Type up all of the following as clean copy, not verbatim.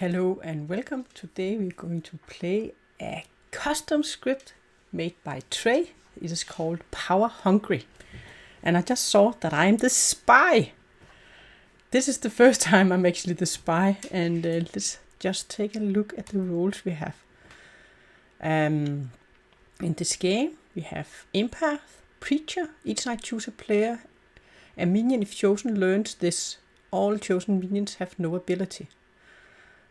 Hello and welcome. Today we're going to play a custom script made by Trey. It is called Power Hungry. And I just saw that I'm the spy. This is the first time I'm actually the spy. And let's just take a look at the rules we have. In this game we have Empath, Preacher. Each night choose a player. A minion, if chosen, learns this. All chosen minions have no ability.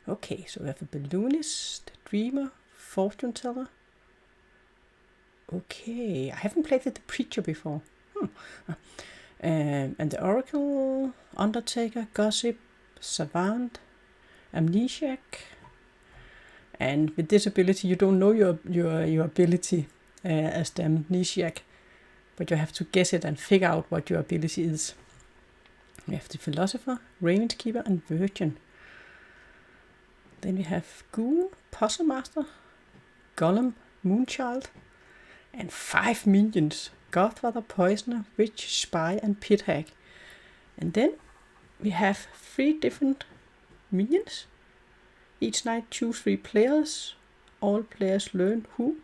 Okay, so we have a Balloonist, Dreamer, Fortune Teller. Okay, I haven't played with the Preacher before. And the Oracle, Undertaker, Gossip, Savant, Amnesiac. And with this ability, you don't know your ability as the Amnesiac, but you have to guess it and figure out what your ability is. We have the Philosopher, Ravenskeeper, and Virgin. Then we have Ghoul, Puzzle Master, Golem, Moonchild, and 5 minions. Godfather, Poisoner, Witch, Spy, and Pit Hag. And then we have 3 different minions. Each night choose 3 players. All players learn who.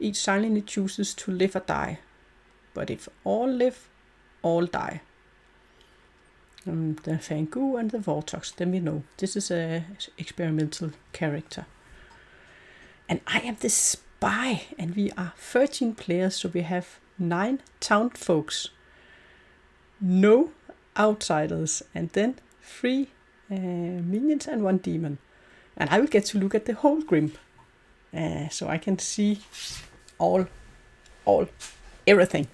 Each silently chooses to live or die. But if all live, all die. The Fangu and the Vortox, then we know. This is a experimental character. And I am the spy, and we are 13 players, so we have 9 town folks. No outsiders, and then 3 minions and 1 demon. And I will get to look at the whole Grim. So I can see everything.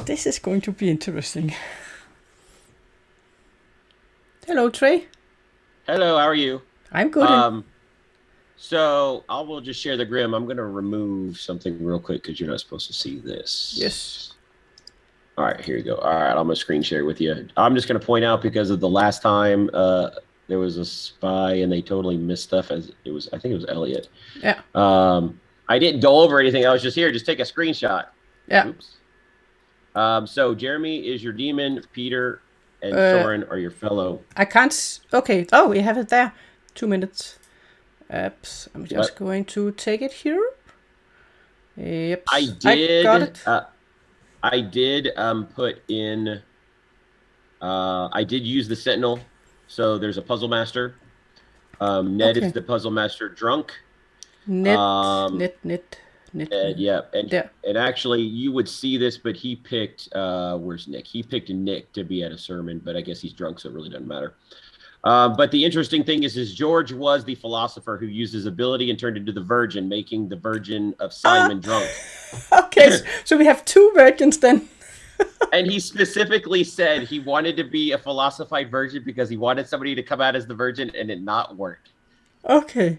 This is going to be interesting. Hello, Trey. Hello, how are you? I'm good. So I will just share the Grim. I'm going to remove something real quick because you're not supposed to see this. Yes. All right, here you go. All right, I'm going to screen share with you. I'm just going to point out because of the last time there was a spy and they totally missed stuff. I think it was Elliot. Yeah. I didn't go over anything. I was just here. Just take a screenshot. Yeah. Oops. So Jeremy is your demon. Peter and Soren are your fellow. I can't. Okay. Oh, we have it there. 2 minutes. Oops. I'm just going to take it here. Yep. I got it. I did put in. I did use the Sentinel. So there's a Puzzle Master. Ned is the Puzzle Master drunk. Ned. Yeah, and actually you would see this, but he picked where's Nick? He picked Nick to be at a sermon, but I guess he's drunk, so it really doesn't matter. But the interesting thing is George was the philosopher who used his ability and turned into the Virgin, making the Virgin of Simon drunk. Okay, so we have 2 virgins then. And he specifically said he wanted to be a philosophized virgin because he wanted somebody to come out as the Virgin, and it not worked. Okay.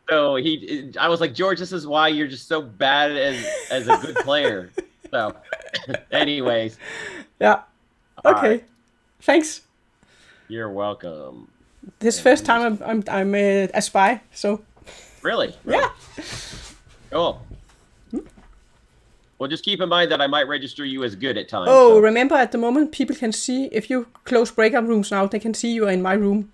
So I was like, George, this is why you're just so bad as a good player. So, anyways. Yeah. Okay. Right. Thanks. You're welcome. This first time I'm a spy. So. Really? Yeah. Cool. Well, just keep in mind that I might register you as good at times. Oh, so. Remember at the moment people can see if you close breakout rooms now, they can see you are in my room.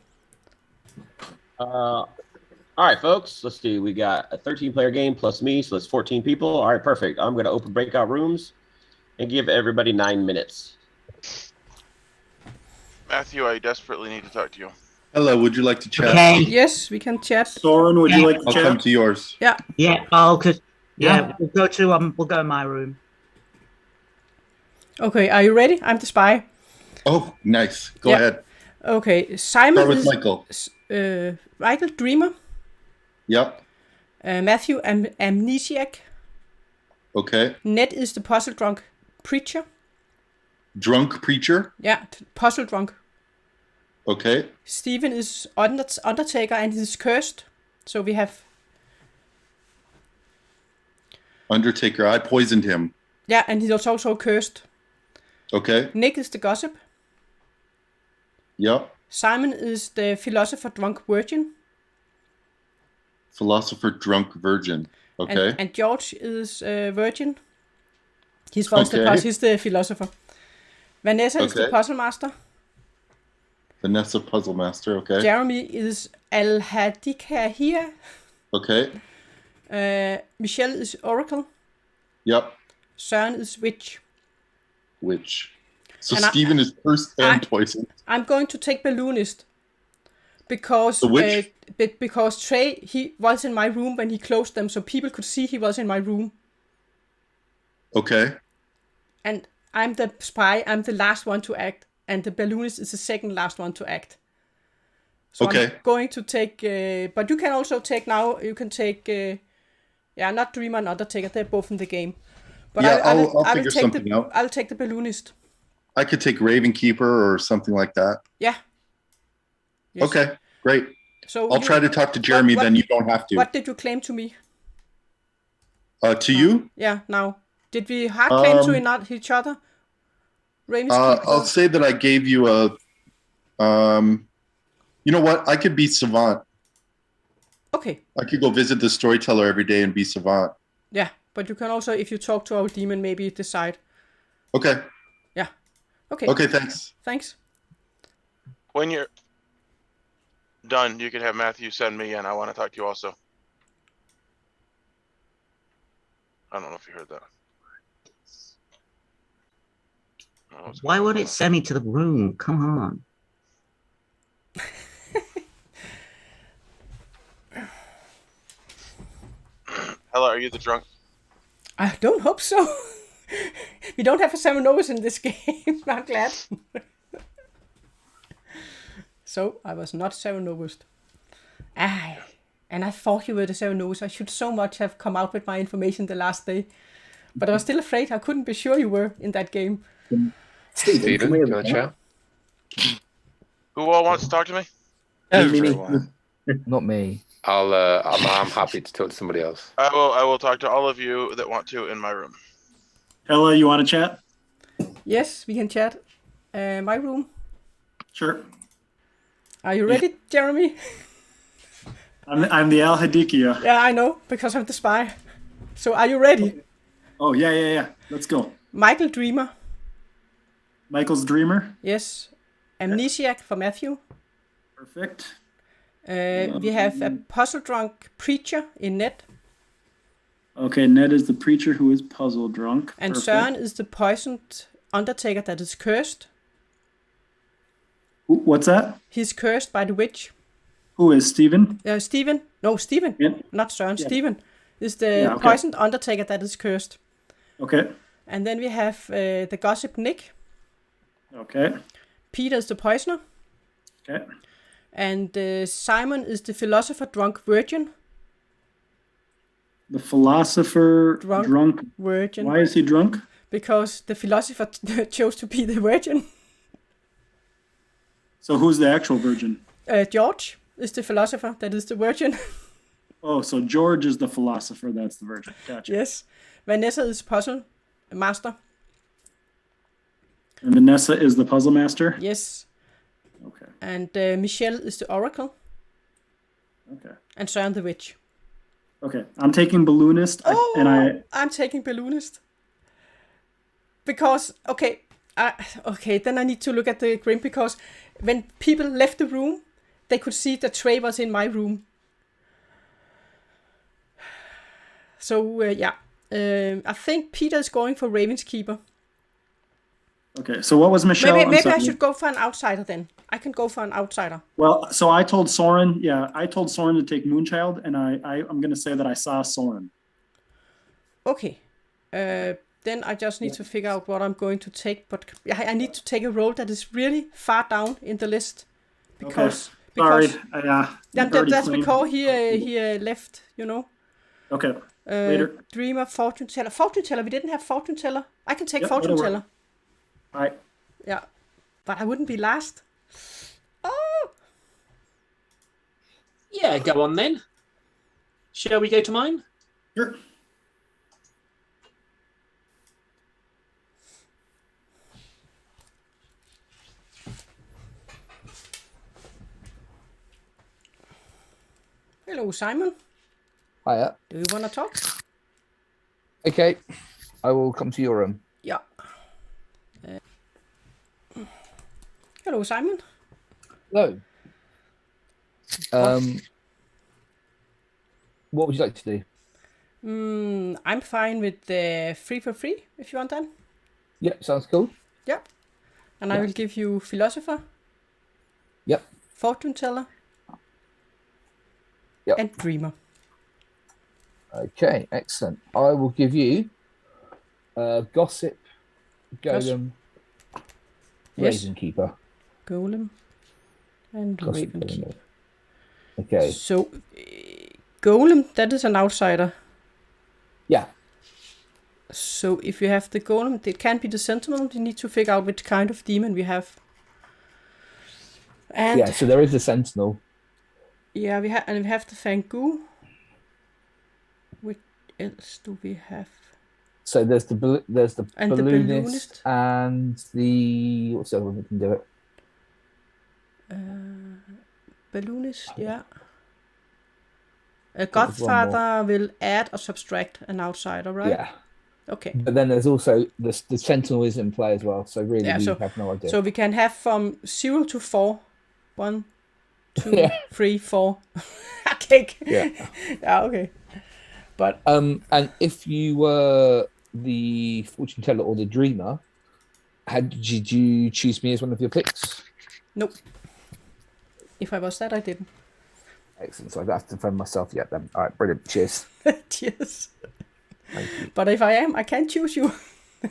All right, folks, let's see. We got a 13-player game plus me, so that's 14 people. All right, perfect. I'm going to open breakout rooms and give everybody 9 minutes. Matthew, I desperately need to talk to you. Hello, would you like to chat? Okay. Yes, we can chat. Soren, would you like to I'll chat? come to yours. Yeah. Yeah. Oh, cause we'll go in my room. Okay, are you ready? I'm the spy. Oh, nice. Go ahead. Okay, Simon Start with Michael. Michael, Dreamer. Yep. Matthew, Amnesiac. Okay. Ned is the puzzle drunk preacher. Drunk preacher? Yeah, puzzle drunk. Okay. Steven is Undertaker and he's cursed. So we have... Undertaker, I poisoned him. Yeah, and he's also cursed. Okay. Nick is the gossip. Yep. Simon is the philosopher drunk virgin. Philosopher drunk virgin. Okay. And George is virgin. He's the philosopher. Vanessa is the puzzle master. Vanessa Puzzle Master. Okay. Jeremy is Al-Hadika here. Okay. Michelle is Oracle. Yep. Søren is Witch. Witch. So And Steven is cursed and poisoned. I'm going to take Balloonist. Because The witch? because Trey, he was in my room when he closed them, so people could see he was in my room. Okay. And I'm the spy, I'm the last one to act, and the Balloonist is the second last one to act. So Okay. I'm going to take, but you can also take now, you can take, not Dreamer and Undertaker, they're both in the game. But Yeah, I I'll will figure take something out. I'll take the Balloonist. I could take Raven Keeper or something like that. Yeah. Yes. Okay, great. So I'll try to talk to Jeremy, what- then you don't have to. What did you claim to me? To you? Yeah, now. Did we hard claim to each other? Raven's Keeper? I'll say that I gave you a... you know what? I could be Savant. Okay. I could go visit the Storyteller every day and be Savant. Yeah, but you can also, if you talk to our demon, maybe decide. Okay. Yeah. Okay. Okay, thanks. Thanks. When you're done, you can have Matthew send me in. I want to talk to you also. I don't know if you heard that. Oh, Why would it send me to the room? Come on. Ella, are you the drunk? I don't hope so. We don't have a 7 Novas in this game. I'm glad. So, I was not 7 Novas. And I thought you were the 7 Novas. I should so much have come out with my information the last day. But I was still afraid. I couldn't be sure you were in that game. Steven, do you want to chat? Who all wants to talk to me? Everyone. Not me. I'm happy to talk to somebody else. I will talk to all of you that want to in my room. Ella, you want to chat? Yes, we can chat. My room. Sure. Are you ready, Jeremy? I'm the Al Hadikia. Yeah, I know, because I'm the spy. So are you ready? Okay. Oh, yeah. Let's go. Michael Dreamer. Michael's Dreamer. Yes. Amnesiac for Matthew. Perfect. We have a puzzle drunk preacher in Ned. Okay, Ned is the preacher who is puzzle drunk. And Perfect. Søren is the poisoned undertaker that is cursed. What's that? He's cursed by the witch. Who is Steven? Steven. No, Steven. Yeah. Not Søren. Yeah. Steven is the poisoned undertaker that is cursed. Okay. And then we have the gossip Nick. Okay. Peter is the poisoner. Okay. And Simon is the philosopher drunk virgin. The philosopher drunk. Virgin. Why is he drunk? Because the philosopher chose to be the virgin. So who's the actual virgin? George is the philosopher that is the virgin. Oh, so George is the philosopher. That's the virgin. Gotcha. Yes. Vanessa is puzzle master. And Vanessa is the puzzle master? Yes. Okay. And Michelle is the oracle. Okay. And Søren the witch. Okay. I'm taking Balloonist. I'm taking Balloonist. Because, okay, then I need to look at the grim, because when people left the room, they could see that Trey was in my room. So, I think Peter is going for Raven's Keeper. Okay, so what was Michelle? Maybe I should go for an outsider then. I can go for an outsider. Well, so I told Soren to take Moonchild, and I'm going to say that I saw Soren. Okay. Then I just need to figure out what I'm going to take. But I need to take a role that is really far down in the list. Because, sorry. That's because he left, you know. Okay. Later. Dreamer, Fortune Teller. Fortune Teller, we didn't have Fortune Teller. I can take Fortune Teller. All right. Yeah. But I wouldn't be last. Oh! Yeah, go on then. Shall we go to mine? Sure. Hello, Simon. Hiya. Do you want to talk? Okay, I will come to your room. Yeah. Hello, Simon. No. What would you like to do? I'm fine with the free for free, if you want that. Yep, sounds cool. Yep. And I will give you philosopher. Yep. Fortune teller. Yep. And dreamer. Okay, excellent. I will give you gossip, golem, Yes. raven keeper. Golem and Gossip, raven keeper. Okay. So, golem, that is an outsider. Yeah. So if you have the golem, it can't be the sentinel. You need to figure out which kind of demon we have. And Yeah, so there is a sentinel. yeah, we have the Fangu. What else do we have? So there's the And the balloonist and the what's the other one that can do it? Balloonist, yeah. A There's one Godfather will add or subtract an outsider, right? Yeah. Okay. But then there's also the sentinel is in play as well. So really, Yeah, we so- have no idea. So we can have from 0 to 4. 1, 2, Yeah. 3, 4. Okay. Yeah. Yeah, okay. But And if you were the fortune teller or the dreamer, did you choose me as one of your picks? nope. If I was that, I didn't. Excellent. So I don't have to defend myself yet then. All right, brilliant. Cheers. Cheers. Thank you. But if I am, I can choose you.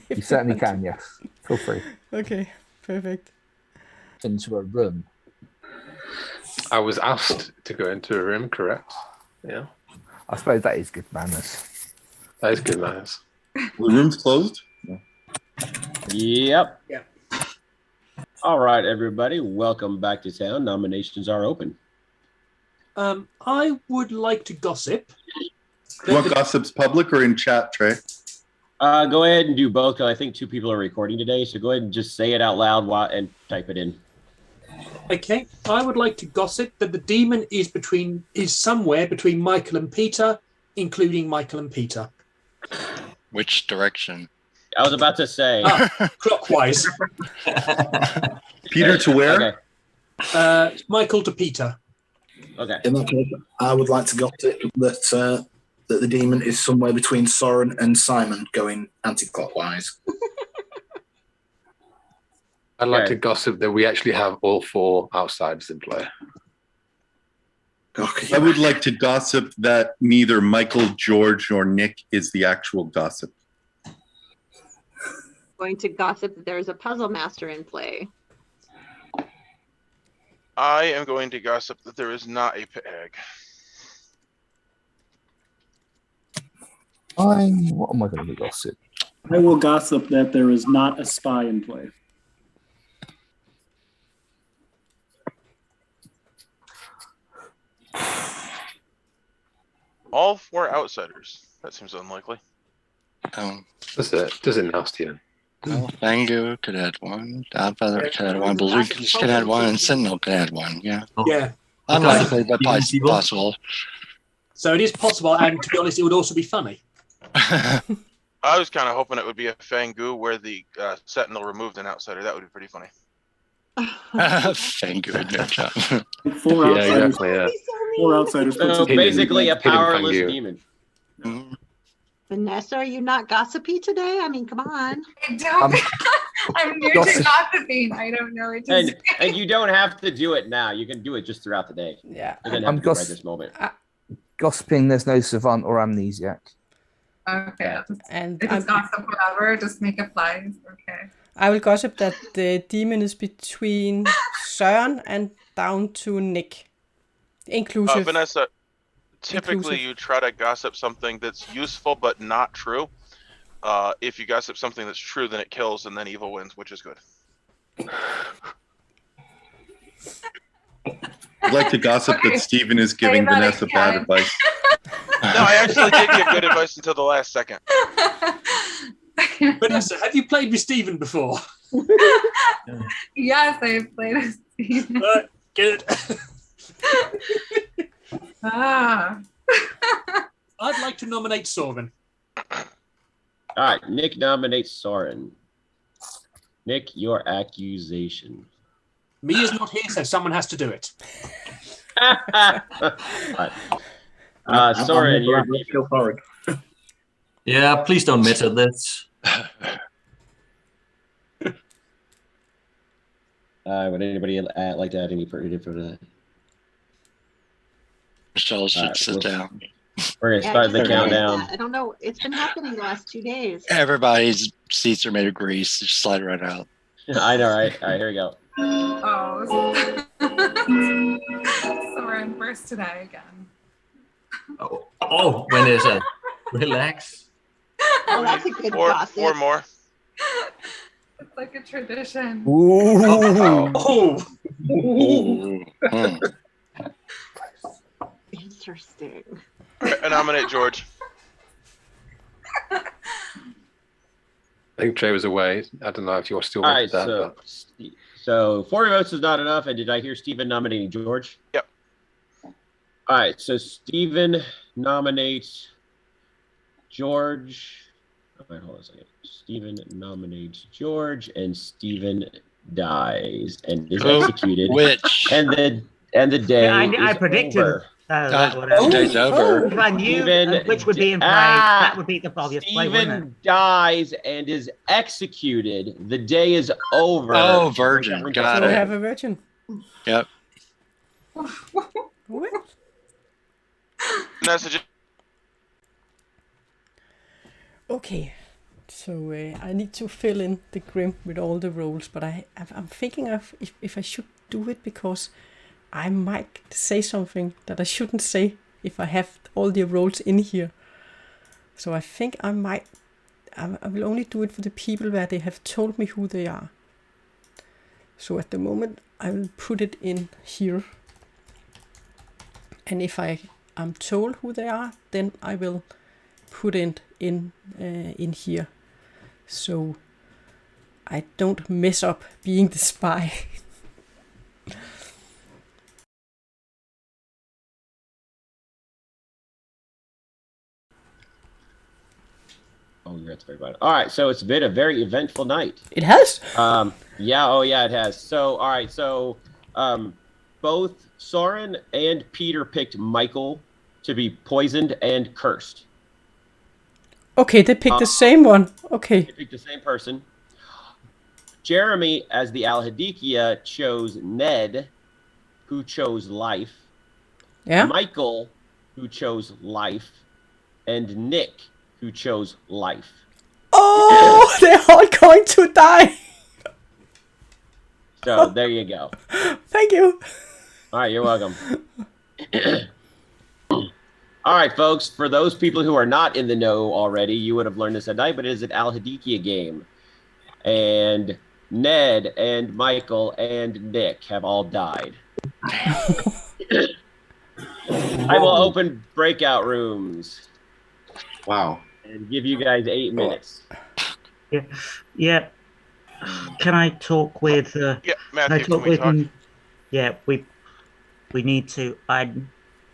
You certainly can, yes. Feel free. Okay, perfect. Into a room. I was asked to go into a room, correct? Yeah. I suppose that is good manners. That is good manners. The room's closed. Yep. Yeah. All right, everybody. Welcome back to town. Nominations are open. I would like to gossip. You want gossips public or in chat, Trey? Go ahead and do both. 'Cause I think 2 people are recording today, so go ahead and just say it out loud and type it in. Okay, I would like to gossip that the demon is somewhere between Michael and Peter, including Michael and Peter. Which direction? I was about to say. Clockwise. Peter to where? Okay. Michael to Peter. Okay. In that case, I would like to gossip that the demon is somewhere between Soren and Simon, going anti-clockwise. I'd like Okay. to gossip that we actually have all 4 outsiders in play. Okay. I would like to gossip that neither Michael, George, nor Nick is the actual gossip. Going to gossip that there's a puzzle master in play. I am going to gossip that there is not a peg. What am I going to gossip? I will gossip that there is not a spy in play. All 4 outsiders. That seems unlikely. Does it nasty? Well, Fangu could add 1. Godfather could add 1. Balloonist could add 1. And Sentinel could add 1. Yeah. Yeah. Unlikely, but possible. So it is possible, and to be honest, it would also be funny. I was kind of hoping it would be a Fangu where the Sentinel removed an outsider. That would be pretty funny. Fangu, no job. 4 Yeah, outsiders. exactly. Yeah. 4 outsiders. puts So it- basically a hidden powerless Fangu. demon. Vanessa, are you not gossipy today? I mean, come on. I don't. I'm new to gossip. gossiping. I don't know what to And say. and you don't have to do it now. You can do it just throughout the day. Yeah. It doesn't I'm have to be right goss- this moment. Gossiping, there's no savant or amnesiac. Okay. And If it's gossip, whatever, just make it flies. Okay. I will gossip that the demon is between Søren and down to Nick. Inclusive. Vanessa, typically Inclusive. you try to gossip something that's useful but not true. If you gossip something that's true, then it kills and then evil wins, which is good. I'd like to gossip that Steven is giving Say that Vanessa bad again. advice. No, I actually did give good advice until the last second. Vanessa, have you played with Steven before? Yes, I've played a scene. Good. Ah. I'd like to nominate Soren. All right, Nick nominates Soren. Nick, your accusation. Me is not here, so someone has to do it. Soren, you're go forward. Yeah, please don't meta this. Would anybody like to add any further info to that? Michelle should sit down. We're going to start the just countdown. that. I don't know. It's been happening the last 2 days. Everybody's seats are made of grease. Just slide right out. I know, right? All right, here we go. Oh. So we're in first today again. Oh, when is it? Relax. Oh, that's a good Or gossip. more. It's like a tradition. Oh. Interesting. All right, I nominate George. I think Trey was away. I don't know if you're still All with right, that. so 4 votes is not enough. And did I hear Steven nominating George? Yep. All right, so Steven nominates George. All right, hold on a second. Steven nominates George, and Steven dies and is executed. Which? And the day Yeah, I is predicted. over. The day's over. If I knew Steven which would be in play, that would be the obvious play, wouldn't it? Steven dies and is executed. The day is over. Oh, virgin. Got So we it. have a virgin. Yep. What? Message. Okay, so I need to fill in the Grim with all the roles, but I'm thinking of if I should do it, because I might say something that I shouldn't say if I have all the roles in here. So I think I will only do it for the people where they have told me who they are. So at the moment I will put it in here, and if I am told who they are, then I will put it in here, so I don't mess up being the spy. Oh, that's very bad. All right, so it's been a very eventful night. It has. Yeah. Oh, yeah, it has. So, all right. So, both Soren and Peter picked Michael to be poisoned and cursed. Okay, they picked the same one. Okay. They picked the same person. Jeremy, as the Al-Hadikia, chose Ned, who chose life. Yeah. Michael, who chose life. And Nick, who chose life. Oh, they're all going to die. So, there you go. Thank you. All right, you're welcome. All right, folks, for those people who are not in the know already, you would have learned this at night, but it is an Al-Hadikia game. And Ned and Michael and Nick have all died. I will open breakout rooms. Wow. And give you guys 8 minutes. Yeah. Can I talk with? Yeah, Can I Matthew, talk can we with? talk? Yeah, we need to.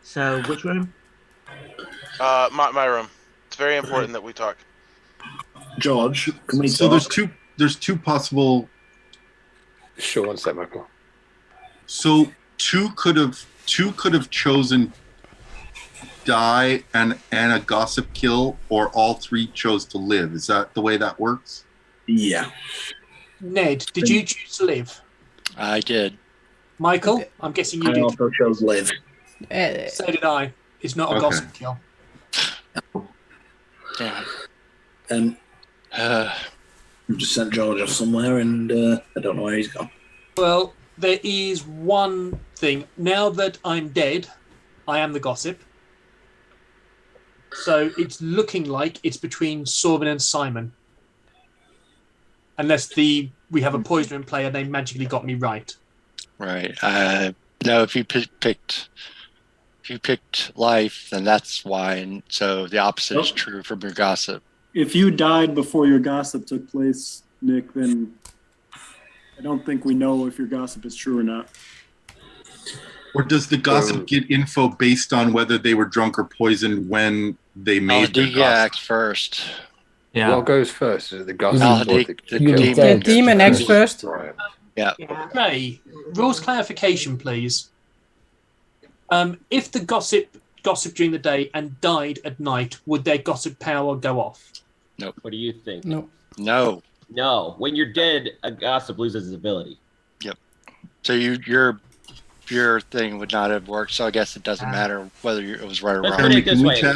So which room? My room. It's very important that we talk. George, can we So talk? there's two possible. Sure, one sec, Michael. So two could have chosen die and a gossip kill, or all three chose to live. Is that the way that works? Yeah. Ned, did you choose to live? I did. Michael, I'm guessing you I did. also chose live. So did I. It's not a Okay. gossip kill. Damn. And Uh, I've just sent George off somewhere, and I don't know where he's gone. Well, there is one thing. Now that I'm dead, I am the gossip. So it's looking like it's between Sorvin and Simon. Unless we have a poisoner in play and they magically got me right. right. No, if you picked life, then that's why. And so the opposite is true from your gossip. If you died before your gossip took place, Nick, then I don't think we know if your gossip is true or not. Or does the gossip get info based on whether they were drunk or poisoned when they made their Al-Hadikia gossip? acts first. What goes first? Is it the gossip or the The kill? demon. The demon acts first. Right. Yeah. Okay. Rules clarification, please. If the gossip during the day and died at night, would their gossip power go off? Nope. What do you think? No. No. No. When you're dead, a gossip loses his ability. Yep. So your thing would not have worked. So I guess it doesn't matter whether it was right or Let's wrong. put it this way. chat?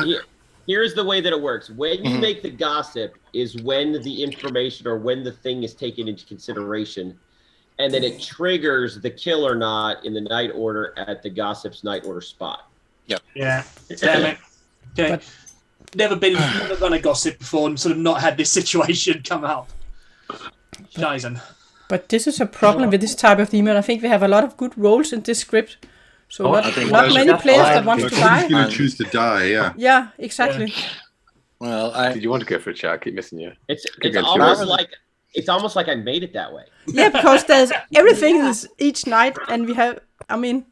Here's the way that it works. When you Mhm. make the gossip is when the information or when the thing is taken into consideration, and then it triggers the kill or not in the night order at the gossip's night order spot. Yep. Yeah. Damn it. Okay. But- Never done a gossip before and sort of not had this situation come out. Shizen. But this is a problem with this type of demon. I think we have a lot of good roles in this script. So I not think many that's players fine. that want to Who's die. going to choose to die? Yeah. Yeah, exactly. Well, Did you want to go for a chat? I keep missing you. It's Good almost choice. like I made it that way. Yeah, because there's everything is each night, and we have. I mean,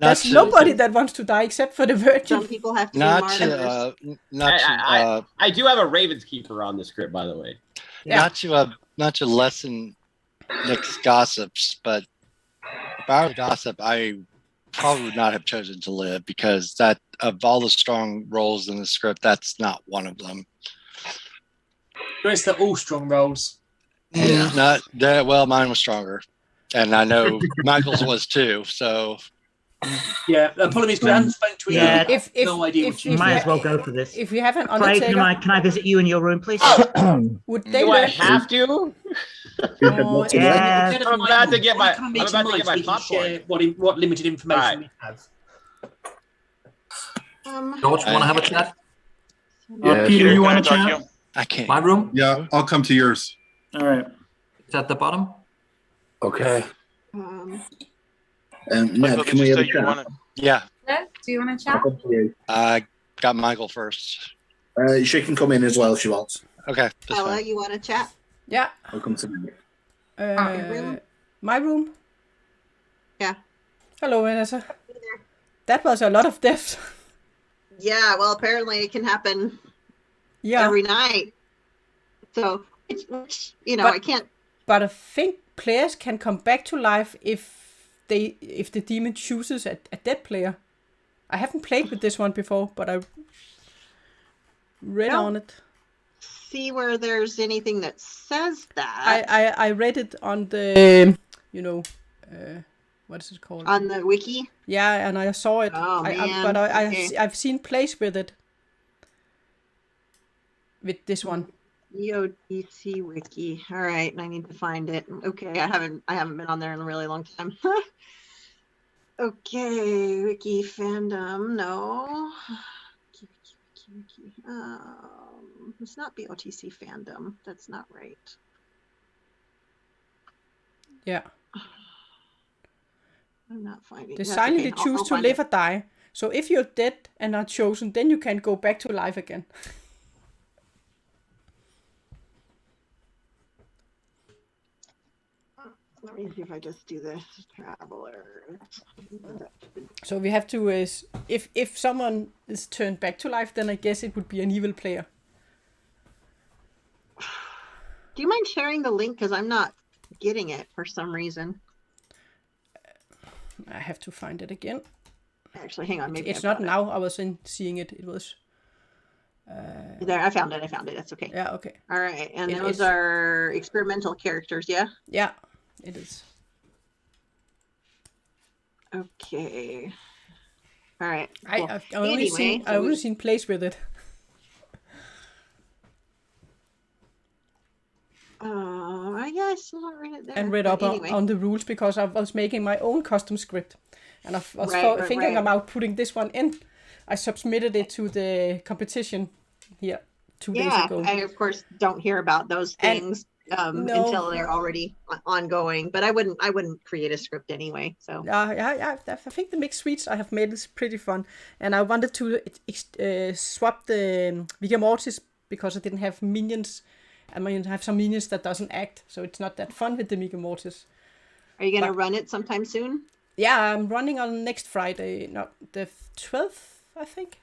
there's nobody that wants to die except for the virgin. Some people have to not be martyrs. I do have a Ravens keeper on the script, by the way. not to lessen Nick's gossips, but if I were gossip, I probably would not have chosen to live because that of all the strong roles in the script, that's not one of them. It's the all strong rolls. Yeah. Not that well, mine was stronger, and I know Michael's was too. So Yeah, the problem is because I haven't spoken to you. Yeah. I have If no idea what you Might as well go for this. If we have an Craig, undertaker, can I visit you in your room, please? would they Do I learn? have to? Oh, Yeah. Instead of I'm about to get my- come and I'm meet about to Mike get my so we can popcorn. share what limited information we have. George, want to have a chat? Yeah, Peter, sure. you Can I want to talk to chat? you? I can't. My room? Yeah, I'll come to yours. All right. It's at the bottom. Okay. Ned, Michael, can did we you have a say you chat? want to? Yeah, Ned, do you want to I'll chat? come to you. I got Michael first. She can come in as well if she wants. Okay, that's Ella, fine. you want to chat? Yeah. I'll come to you. room? My room. Yeah. Hello, Vanessa. That was a lot of deaths. Yeah, well, apparently it can happen Yeah. every night. So, which, But- I can't. But I think players can come back to life if the demon chooses a dead player. I haven't played with this one before, but I read No. on it. See where there's anything that says that I read it on the what is it called? on the wiki. Yeah, and I saw it. Oh, man. But Okay. I've seen plays with it. With this one. EOTC wiki. All right, I need to find it. Okay, I haven't been on there in a really long time. Okay, wiki fandom. No. Wiki. It's not BOTC fandom. That's not right. Yeah. I'm not finding. They That's silently okay. choose I'll to find live it. or die. So if you're dead and not chosen, then you can go back to life again. Let me see if I just do this. Traveler. So we have to, if someone is turned back to life, then I guess it would be an evil player. Do you mind sharing the link? Because I'm not getting it for some reason. I have to find it again. Actually, hang on. Maybe It's I've not got now. I was seeing it. It was. it. There, I found it. That's okay. Yeah. Okay. All right, and It those is- are experimental characters, yeah. Yeah, it is. Okay. All right. I, cool. I've only Anyway, seen. so I only we- seen plays with it. Yeah, I still don't read it there. And read but up anyway. on the rules because I was making my own custom script, and I was Right, thinking right. about putting this one in. I submitted it to the competition here 2 days Yeah, ago. I of course don't hear about those And- things no. until they're already ongoing. But I wouldn't create a script anyway. So Yeah. I think the mixed suites I have made is pretty fun, and I wanted to swap the Vigor Mortis because I didn't have minions. I mean, I have some minions that doesn't act, so it's not that fun with the Vigor Mortis. are you gonna But- run it sometime soon? Yeah, I'm running on next Friday, no, the 12th, I think.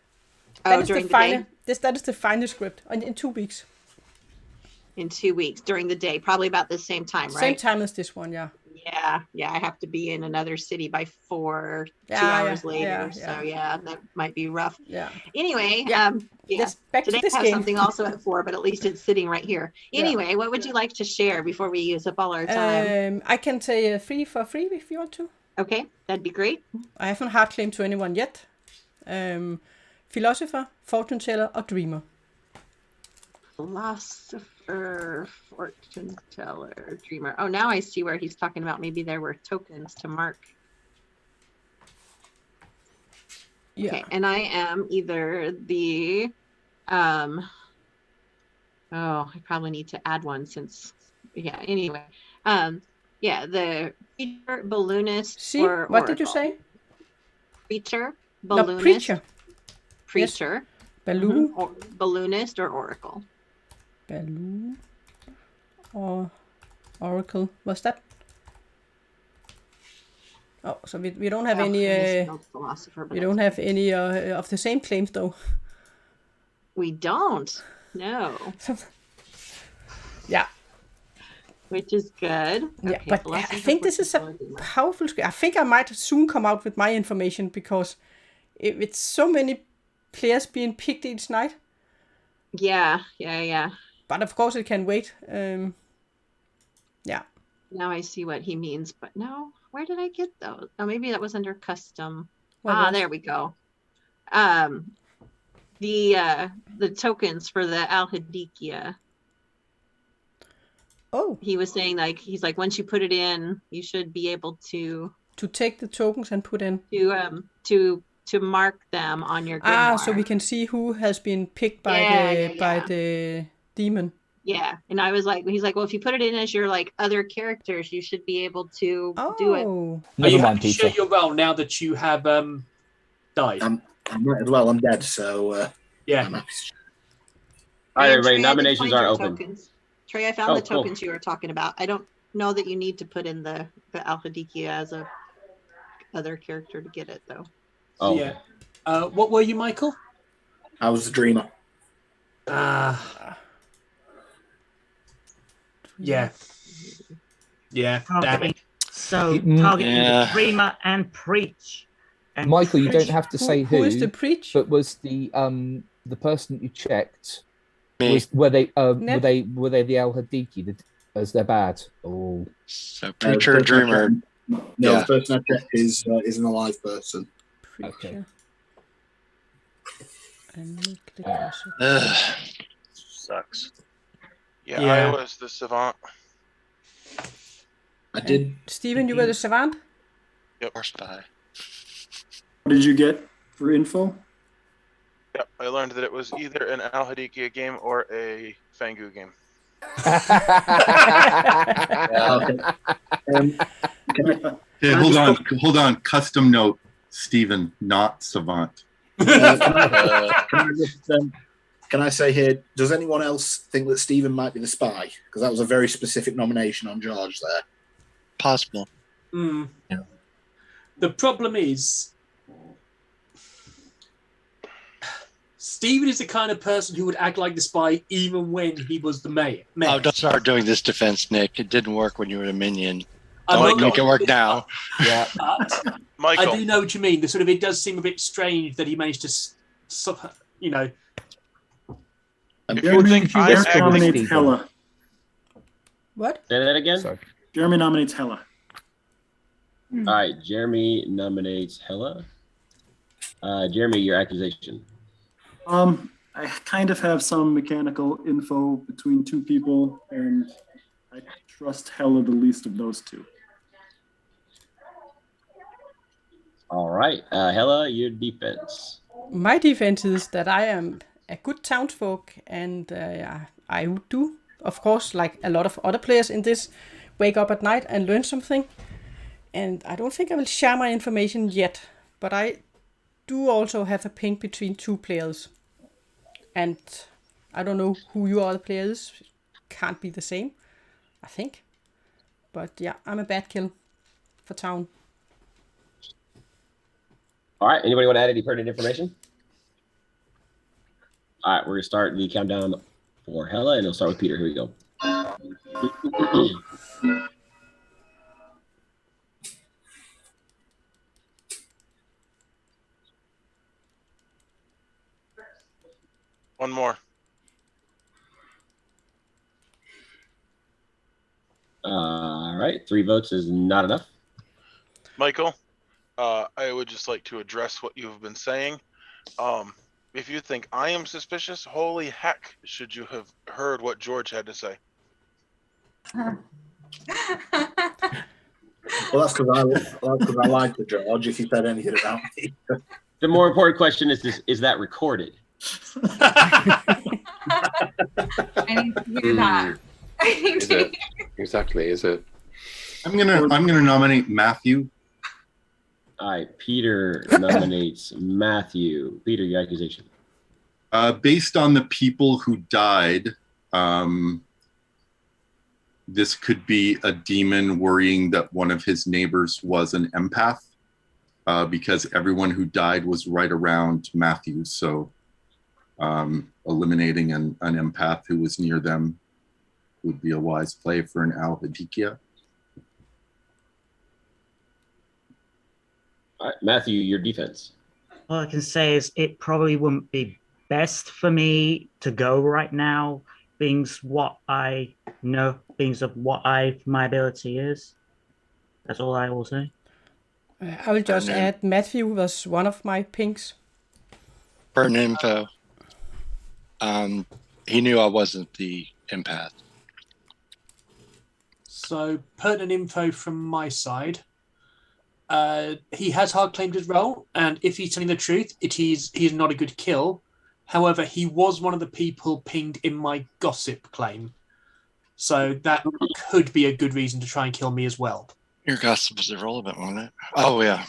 Oh, That is during the the final. day? That is the final script in 2 weeks. in 2 weeks during the day, probably about the same time, right? Same time as this one, yeah. Yeah, I have to be in another city by 4, 2 Yeah, hours yeah, later. yeah, So yeah, that might be rough. Yeah. Anyway, Yeah. yeah. Let's back to Today this I have game. something also at 4, but at least it's sitting right here. Yeah. Anyway, what would you like to share before we use up all our time? I can say free for free if you want to. Okay, that'd be great. I haven't hard claimed to anyone yet. Philosopher, fortune teller, or dreamer. Philosopher, fortune teller, dreamer. Oh, now I see where he's talking about maybe there were tokens to mark. Yeah. Okay, and I am either the oh, I probably need to add one since yeah, anyway. Yeah, the preacher, balloonist, See, or what did you oracle. say? Preacher, No, balloonist, preacher. preacher, Balloon. or balloonist, or oracle. Balloon. Or oracle. What's that? Oh, so we don't have any. Philosopher, but We don't have any of the same claims though. we don't. No. Yeah. Which is good. Yeah, Okay, but I philosopher, think this is a fortune teller, dreamer. powerful skill. I think I might soon come out with my information because with so many players being picked each night. Yeah. But of course it can wait. Yeah. Now I see what he means, but no, where did I get those? Oh, maybe that was under custom. What was? There we go. The tokens for the Alhadikia. Oh. He was saying he's like once you put it in, you should be able to take the tokens and put in to mark them on your grimoire. so we can see who has been picked by the demon. Yeah, and I was like, he's like, well, if you put it in as your like other characters, you should be able to do it. Are you happy to share your role now that you have died? I'm right as well. I'm dead, so yeah. I'm happy. All right, everybody. Trey, I did Nominations find are your open. tokens. Trey, I found the cool. tokens you were talking about. I don't know that you need to put in the Alhadikia as a other character to get it though. Oh. Yeah. What were you, Michael? I was the dreamer. Yeah. Yeah. Damn Targeting, it. so targeting Yeah. the dreamer and preach. And Michael, you preach. don't have to say who. Who is the preach? But was the person that you checked? Me. Were they Ned? were they the Al Hadiki as they're bad? Oh, So preacher, the person I dreamer. checked- No, Yeah. the person I checked is an alive person. okay. And make the gossip. Ugh. Sucks. Yeah, Yeah. I was the savant. I did. Steven, you were the savant? Or spy. What did you get for info? Yep, I learned that it was either an Al Hadikia game or a Fangu game. Okay. Okay, hold on. Custom note, Steven, not savant. Can I say here, does anyone else think that Stephen might be the spy? Because that was a very specific nomination on George there. Possible. Mm. Yeah. The problem is, Steven is the kind of person who would act like the spy even when he was the mayor. Oh, don't start doing this defense, Nick. It didn't work when you were a minion. I'm Don't not make it work now. Yeah. But Michael. I do know what you mean. It does seem a bit strange that he managed to, you know. If you think I'm Jeremy acting, nominates Hella. What? Say that again. Sorry. Jeremy nominates Hella. All right, Jeremy nominates Hella. Jeremy, your accusation. I kind of have some mechanical info between two people, and I trust Hella the least of those two. All right, Hella, your defense. My defense is that I am a good townsfolk, and I would do, of course, like a lot of other players in this, wake up at night and learn something. And I don't think I will share my information yet, but I do also have a ping between two players. And I don't know who your other player is. Can't be the same, I think. But yeah, I'm a bad kill for town. All right, anybody want to add any pertinent information? All right, we're going to start the countdown for Hella, and it'll start with Peter. Here we go. One more. All right, 3 votes is not enough. Michael, I would just like to address what you've been saying. If you think I am suspicious, holy heck, should you have heard what George had to say? Well, that's because I like the George. If you said anything about me, The more important question is that recorded? I need to hear that. I need Is to it? Exactly. Is it? I'm gonna nominate Matthew. All right, Peter nominates Matthew. Peter, your accusation. Based on the people who died, this could be a demon worrying that one of his neighbors was an empath, because everyone who died was right around Matthew. So eliminating an empath who was near them would be a wise play for an Al-Hadikia. All right, Matthew, your defense. All I can say is it probably wouldn't be best for me to go right now, being what I know, being of what my ability is. That's all I will say. I will just add Matthew was one of my pinks. Pertinent info. He knew I wasn't the empath. So pertinent info from my side. He has hard claimed his role, and if he's telling the truth, he's not a good kill. However, he was one of the people pinged in my gossip claim, so that could be a good reason to try and kill me as well. Your gossip was irrelevant, wasn't it? Oh yeah.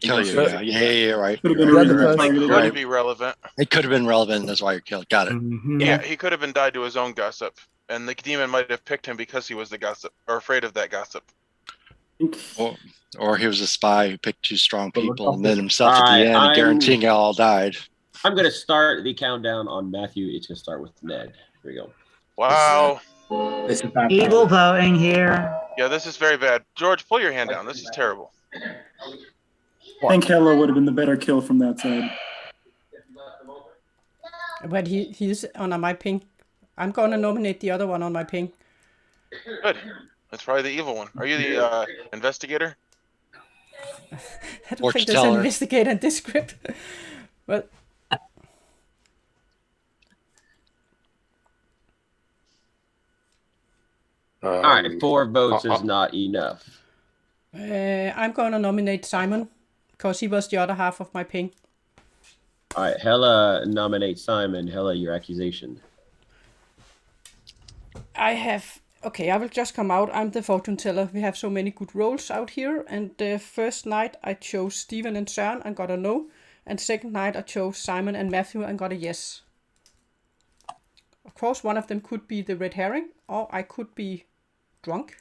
Kill you, yeah, right. Could have been Could be relevant. It could have been relevant. That's why you're killed. Got it. Yeah, he could have been died to his own gossip, and the demon might have picked him because he was the gossip or afraid of that gossip. Or he was a spy who picked 2 strong people and then himself at the end, guaranteeing you all died. I'm going to start the countdown on Matthew. It's going to start with Ned. Here we go. Wow. This is bad. Evil voting here. Yeah, this is very bad. George, pull your hand down. This is terrible. I think Hella would have been the better kill from that side. But he's on my ping. I'm going to nominate the other one on my ping. Good. That's probably the evil one. Are you the investigator? I don't think there's an investigator in this script. But all right, 4 votes is not enough. I'm going to nominate Simon because he was the other half of my ping. All right, Hella nominates Simon. Hella, your accusation. I will just come out. I'm the fortune teller. We have so many good roles out here. And the first night I chose Steven and Søren and got a no. And second night I chose Simon and Matthew and got a yes. Of course, one of them could be the red herring, or I could be drunk.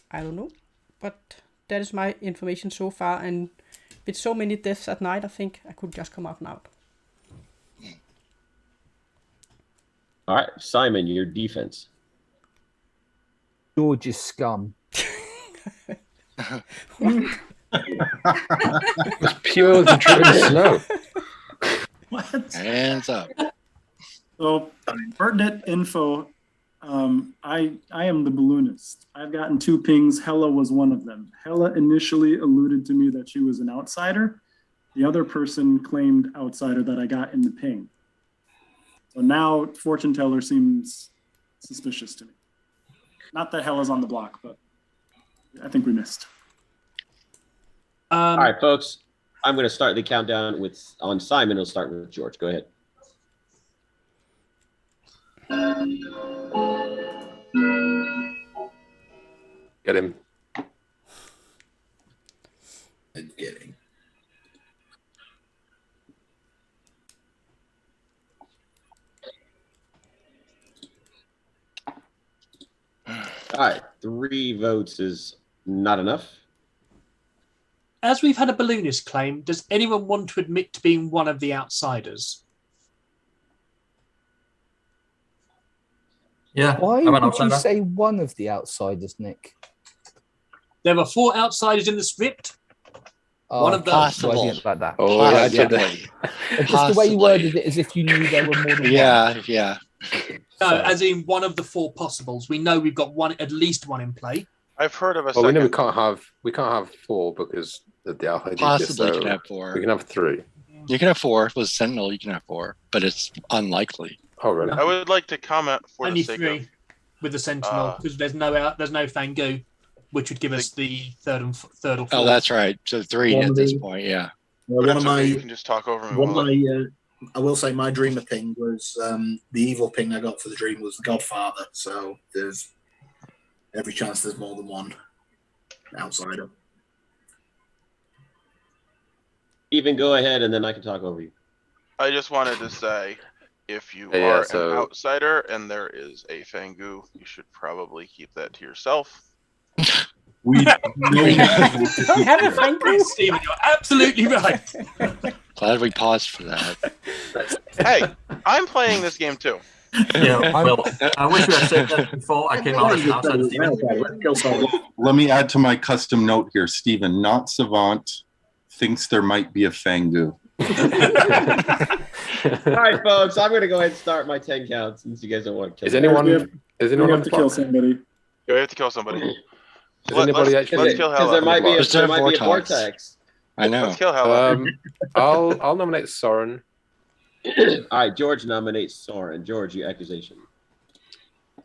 I don't know. But that is my information so far. And with so many deaths at night, I think I could just come out now. All right, Simon, your defense. George is scum. It's pure the driven snow. What? Hands up. So, pertinent info. I am the balloonist. I've gotten 2 pings. Hella was one of them. Hella initially alluded to me that she was an outsider. The other person claimed outsider that I got in the ping. So now fortune teller seems suspicious to me. Not that Hella's on the block, but I think we missed. All right, folks. I'm going to start the countdown on Simon. It'll start with George. Go ahead. Get him. Getting. All right, 3 votes is not enough. As we've had a balloonist claim, does anyone want to admit to being one of the outsiders? Yeah. Why I'm an would you outsider. say one of the outsiders, Nick? There are 4 outsiders in the script. Oh, One of those. Possible. Like that. Oh, yeah, I did Possibly. It's just the way you Possibly. worded it, as if you knew there were more than one. Yeah. No, So- as in one of the 4 possibles. We know we've got one, at least one in play. I've heard of a Well, we know second. we can't have 4 because of the alpha. Possibly so can have 4. we can have 3. You can have 4 with Sentinel. You can have 4, but it's unlikely. Oh, really? I would like to comment for Only the sake 3 of with the Sentinel, because there's no Fangu, which would give us the third or fourth. Oh, that's right. So 3 One at of this the- point. Yeah. One of my, you can just talk over me. one of while my, I will say my dreamer ping was the evil ping I got for the dream was the Godfather. So there's every chance there's more than one outsider. Even go ahead, and then I can talk over you. I just wanted to say, if you Yeah, are so- an outsider and there is a Fangu, you should probably keep that to yourself. We Don't have a Fangu. Steven, you're absolutely right. Glad we paused for that. Hey, I'm playing this game too. Yeah, well, I wish we had said that before I came out as an outsider, Steven. Let me add to my custom note here, Stephen. Not Savant thinks there might be a Fangu. All right, folks, I'm going to go ahead and start my 10 count since you guys don't want to kill Is me. anyone? We Is anyone have on to the kill clock? somebody. You have to kill somebody. Does anybody actually? Let's kill Because there Hella. might be a, Is there there might be a vortex? vortex. I know. Let's kill Hella. I'll nominate Soren. All right, George nominates Soren. George, your accusation.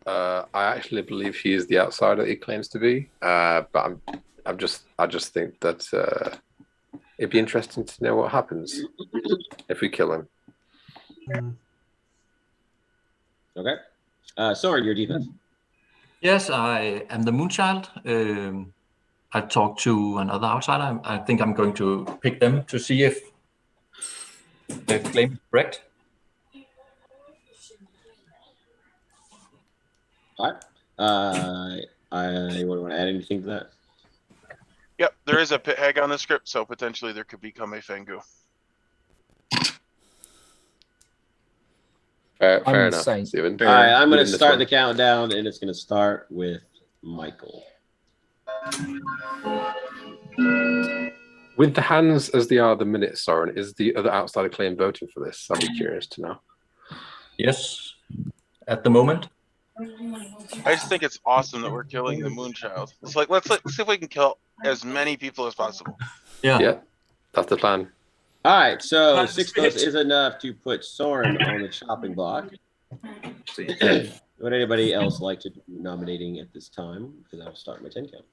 I actually believe he is the outsider that he claims to be. But I just think that it'd be interesting to know what happens if we kill him. Okay. Soren, your defense. Yes, I am the Moonchild. I talked to another outsider. I think I'm going to pick them to see if the claim is correct. All right. I want to add anything to that? Yep, there is a pit hag on the script, so potentially there could become a Fangu. Fair I'm enough, saying- Stephen. All right, I'm going to Within this start one. the countdown, and it's going to start with Michael. With the hands as they are the minute, Soren, is the other outsider claim voting for this? I'd be curious to know. Yes, at the moment. I just think it's awesome that we're killing the Moonchild. It's like let's see if we can kill as many people as possible. Yeah. Yeah, that's the plan. All right, so That's 6 fit. votes is enough to put Soren on the chopping block. Would anybody else like to do nominating at this time? Because I'll start my 10 count.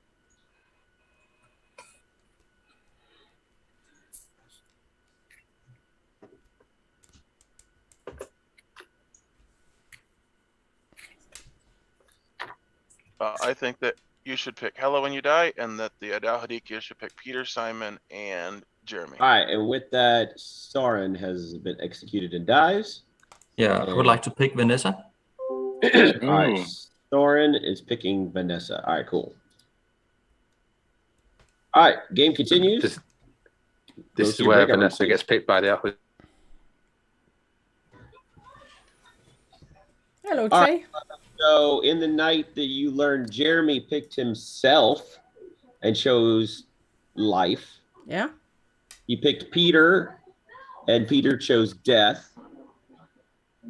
I think that you should pick Hella when you die, and that the Adalhadikia should pick Peter, Simon, and Jeremy. All right, and with that, Soren has been executed and dies. Yeah, I would like to pick Vanessa. All right, Soren is picking Vanessa. All right, cool. All right, game continues. This Goes is to your where breakout room, Vanessa please. gets picked by the alpha. Hello, All Trey. So in the night that you learned, Jeremy picked himself and chose life. Yeah. He picked Peter, and Peter chose death.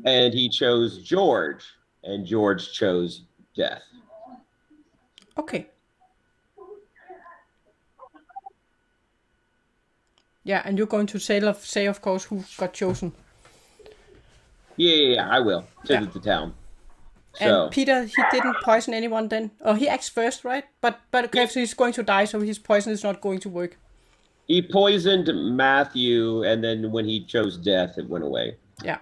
And he chose George, and George chose death. Okay. Yeah, and you're going to say, of course, who got chosen. Yeah, I will. Send it to town. So And Peter, he didn't poison anyone then. Oh, he acts first, right? But okay, so he's going to die, so his poison is not going to work. he poisoned Matthew, and then when he chose death, it went away. Yeah.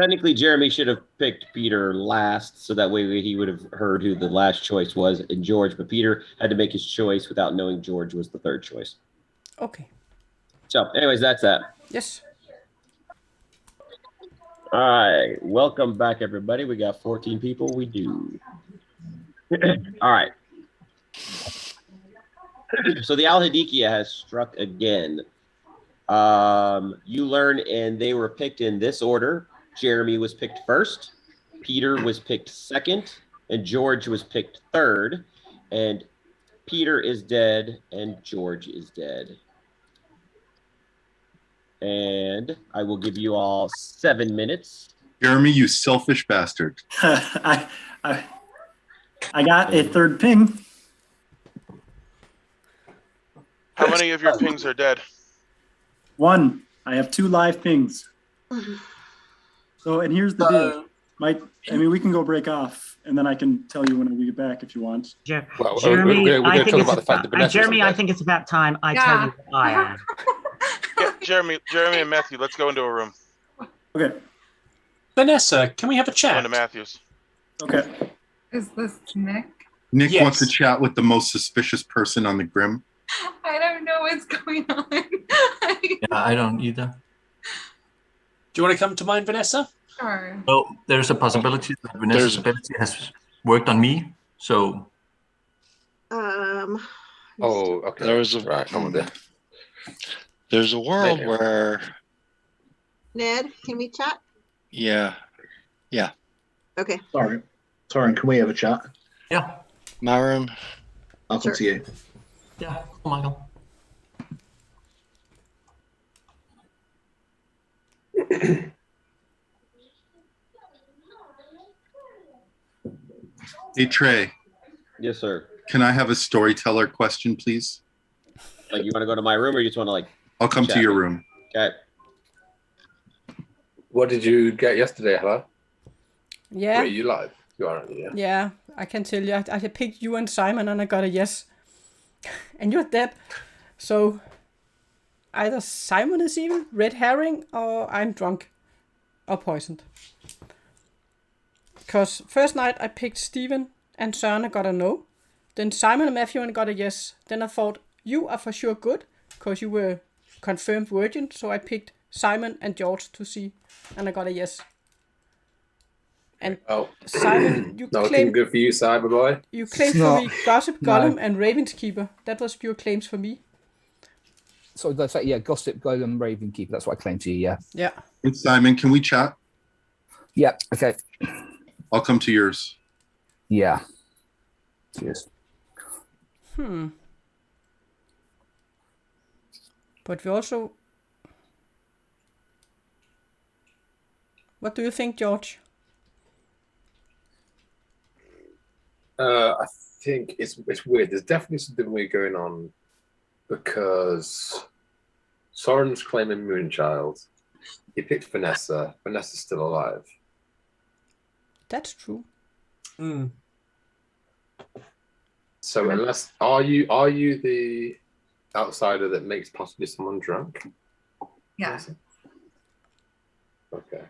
Technically, Jeremy should have picked Peter last, so that way he would have heard who the last choice was in George. But Peter had to make his choice without knowing George was the third choice. Okay. So, anyways, that's that. Yes. All right. Welcome back, everybody. We got 14 people. We do. All right. So the Al-Hadikia has struck again. You learn, and they were picked in this order. Jeremy was picked first. Peter was picked second, and George was picked third, and Peter is dead, and George is dead. And I will give you all 7 minutes. Jeremy, you selfish bastard. I got a third ping. How many of your pings are dead? 1. I have 2 live pings. So, and here's the deal. We can go break off, and then I can tell you when we get back if you want. Jeremy, I think it's about time I tell you what I am. Yeah, Jeremy and Matthew, let's go into a room. Okay. Vanessa, can we have a chat? Go into Matthew's. Okay. Is this Nick? Nick wants to chat with the most suspicious person on the Grim. I don't know what's going on. Yeah, I don't either. Do you want to come to mine, Vanessa? Sure. Well, there's a possibility that Vanessa's ability has worked on me, so... Oh, okay. There's a world Later. where Ned, can we chat? yeah. Okay. Sorry, can we have a chat? Yeah. Myron, I'll come to you. Yeah, oh, Michael. Hey, Trey. Yes, sir. Can I have a storyteller question, please? Like, you want to go to my room, or you just want to, I'll come chat? to your room. Okay. What did you get yesterday, Hella? Yeah. Were you live? You are, yeah. Yeah, I can tell you. I picked you and Simon, and I got a yes. And you're dead. So either Simon is evil, red herring, or I'm drunk or poisoned. Because first night I picked Steven and Søren, I got a no. Then Simon and Matthew and got a yes. Then I thought, you are for sure good, because you were confirmed virgin. So I picked Simon and George to see, and I got a yes. And Simon, you not claim looking good for you, Cyberboy. You claimed for me Gossip, Gollum, and Ravenskeeper. That was your claims for me. So that's like, yeah, Gossip, Gollum, Ravenkeeper. That's what I claimed to you, yeah. Yeah. Hey, Simon, can we chat? Yeah, okay. I'll come to yours. Yeah. Cheers. But we also... What do you think, George? I think it's weird. There's definitely something weird going on because Soren's claiming Moonchild. He picked Vanessa. Vanessa's still alive. That's true. So unless are you the outsider that makes possibly someone drunk? Yeah. Okay.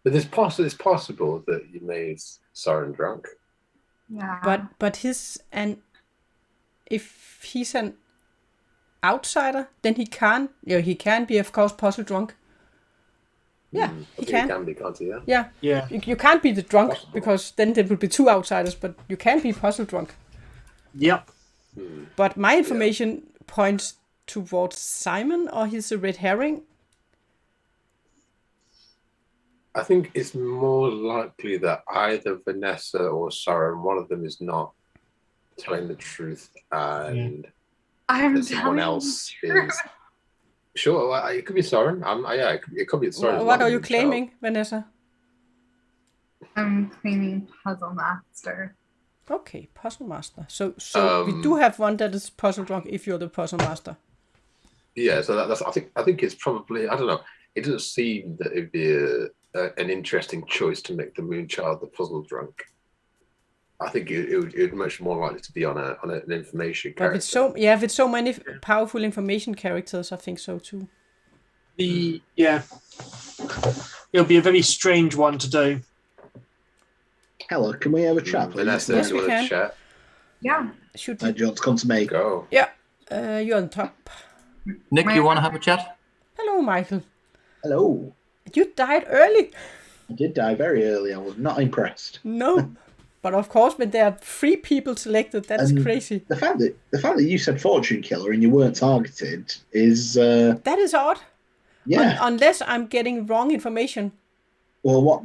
But it's possible that you made Soren drunk. Yeah. But if he's an outsider, then he can be, of course, puzzle drunk. Yeah, he can. He can be, can't he? Yeah. You can't be the drunk because then there would be 2 outsiders, but you can be puzzle drunk. Yep. But my information points towards Simon, or he's a red herring. I think it's more likely that either Vanessa or Soren, one of them is not telling the truth, and someone else is. Sure, it could be Soren. It could be Soren. What are you claiming, Vanessa? I'm claiming Puzzle Master. Okay, Puzzle Master. So we do have one that is puzzle drunk if you're the Puzzle Master. Yeah, so that's. I think it's probably. I don't know. It doesn't seem that it'd be an interesting choice to make the Moonchild the puzzle drunk. I think it would much more likely to be on an information character. But with so many powerful information characters, I think so too. It'll be a very strange one to do. Hello, can we have a chat, please? Vanessa, Yes, do you we want can. to chat? Yeah. Should Do you want to come to me? Go. Yeah, you're on top. Nick, you want to have a chat? Hello, Michael. Hello. You died early. I did die very early. I was not impressed. No, but of course, when there are 3 people selected, that's crazy. The fact that you said fortune killer and you weren't targeted is that is odd. Yeah. Unless I'm getting wrong information. Well, what?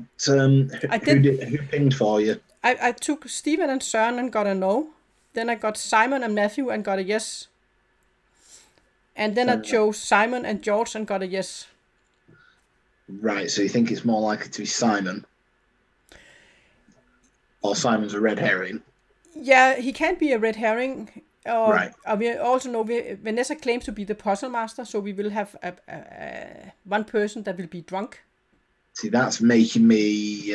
I Who pinged for you? I took Steven and Søren and got a no. Then I got Simon and Matthew and got a yes. And then I chose Simon and George and got a yes. Right, so you think it's more likely to be Simon? Or Simon's a red herring? Yeah, he can be a red herring. Right. We also know Vanessa claims to be the puzzle master, so we will have one person that will be drunk. See, that's making me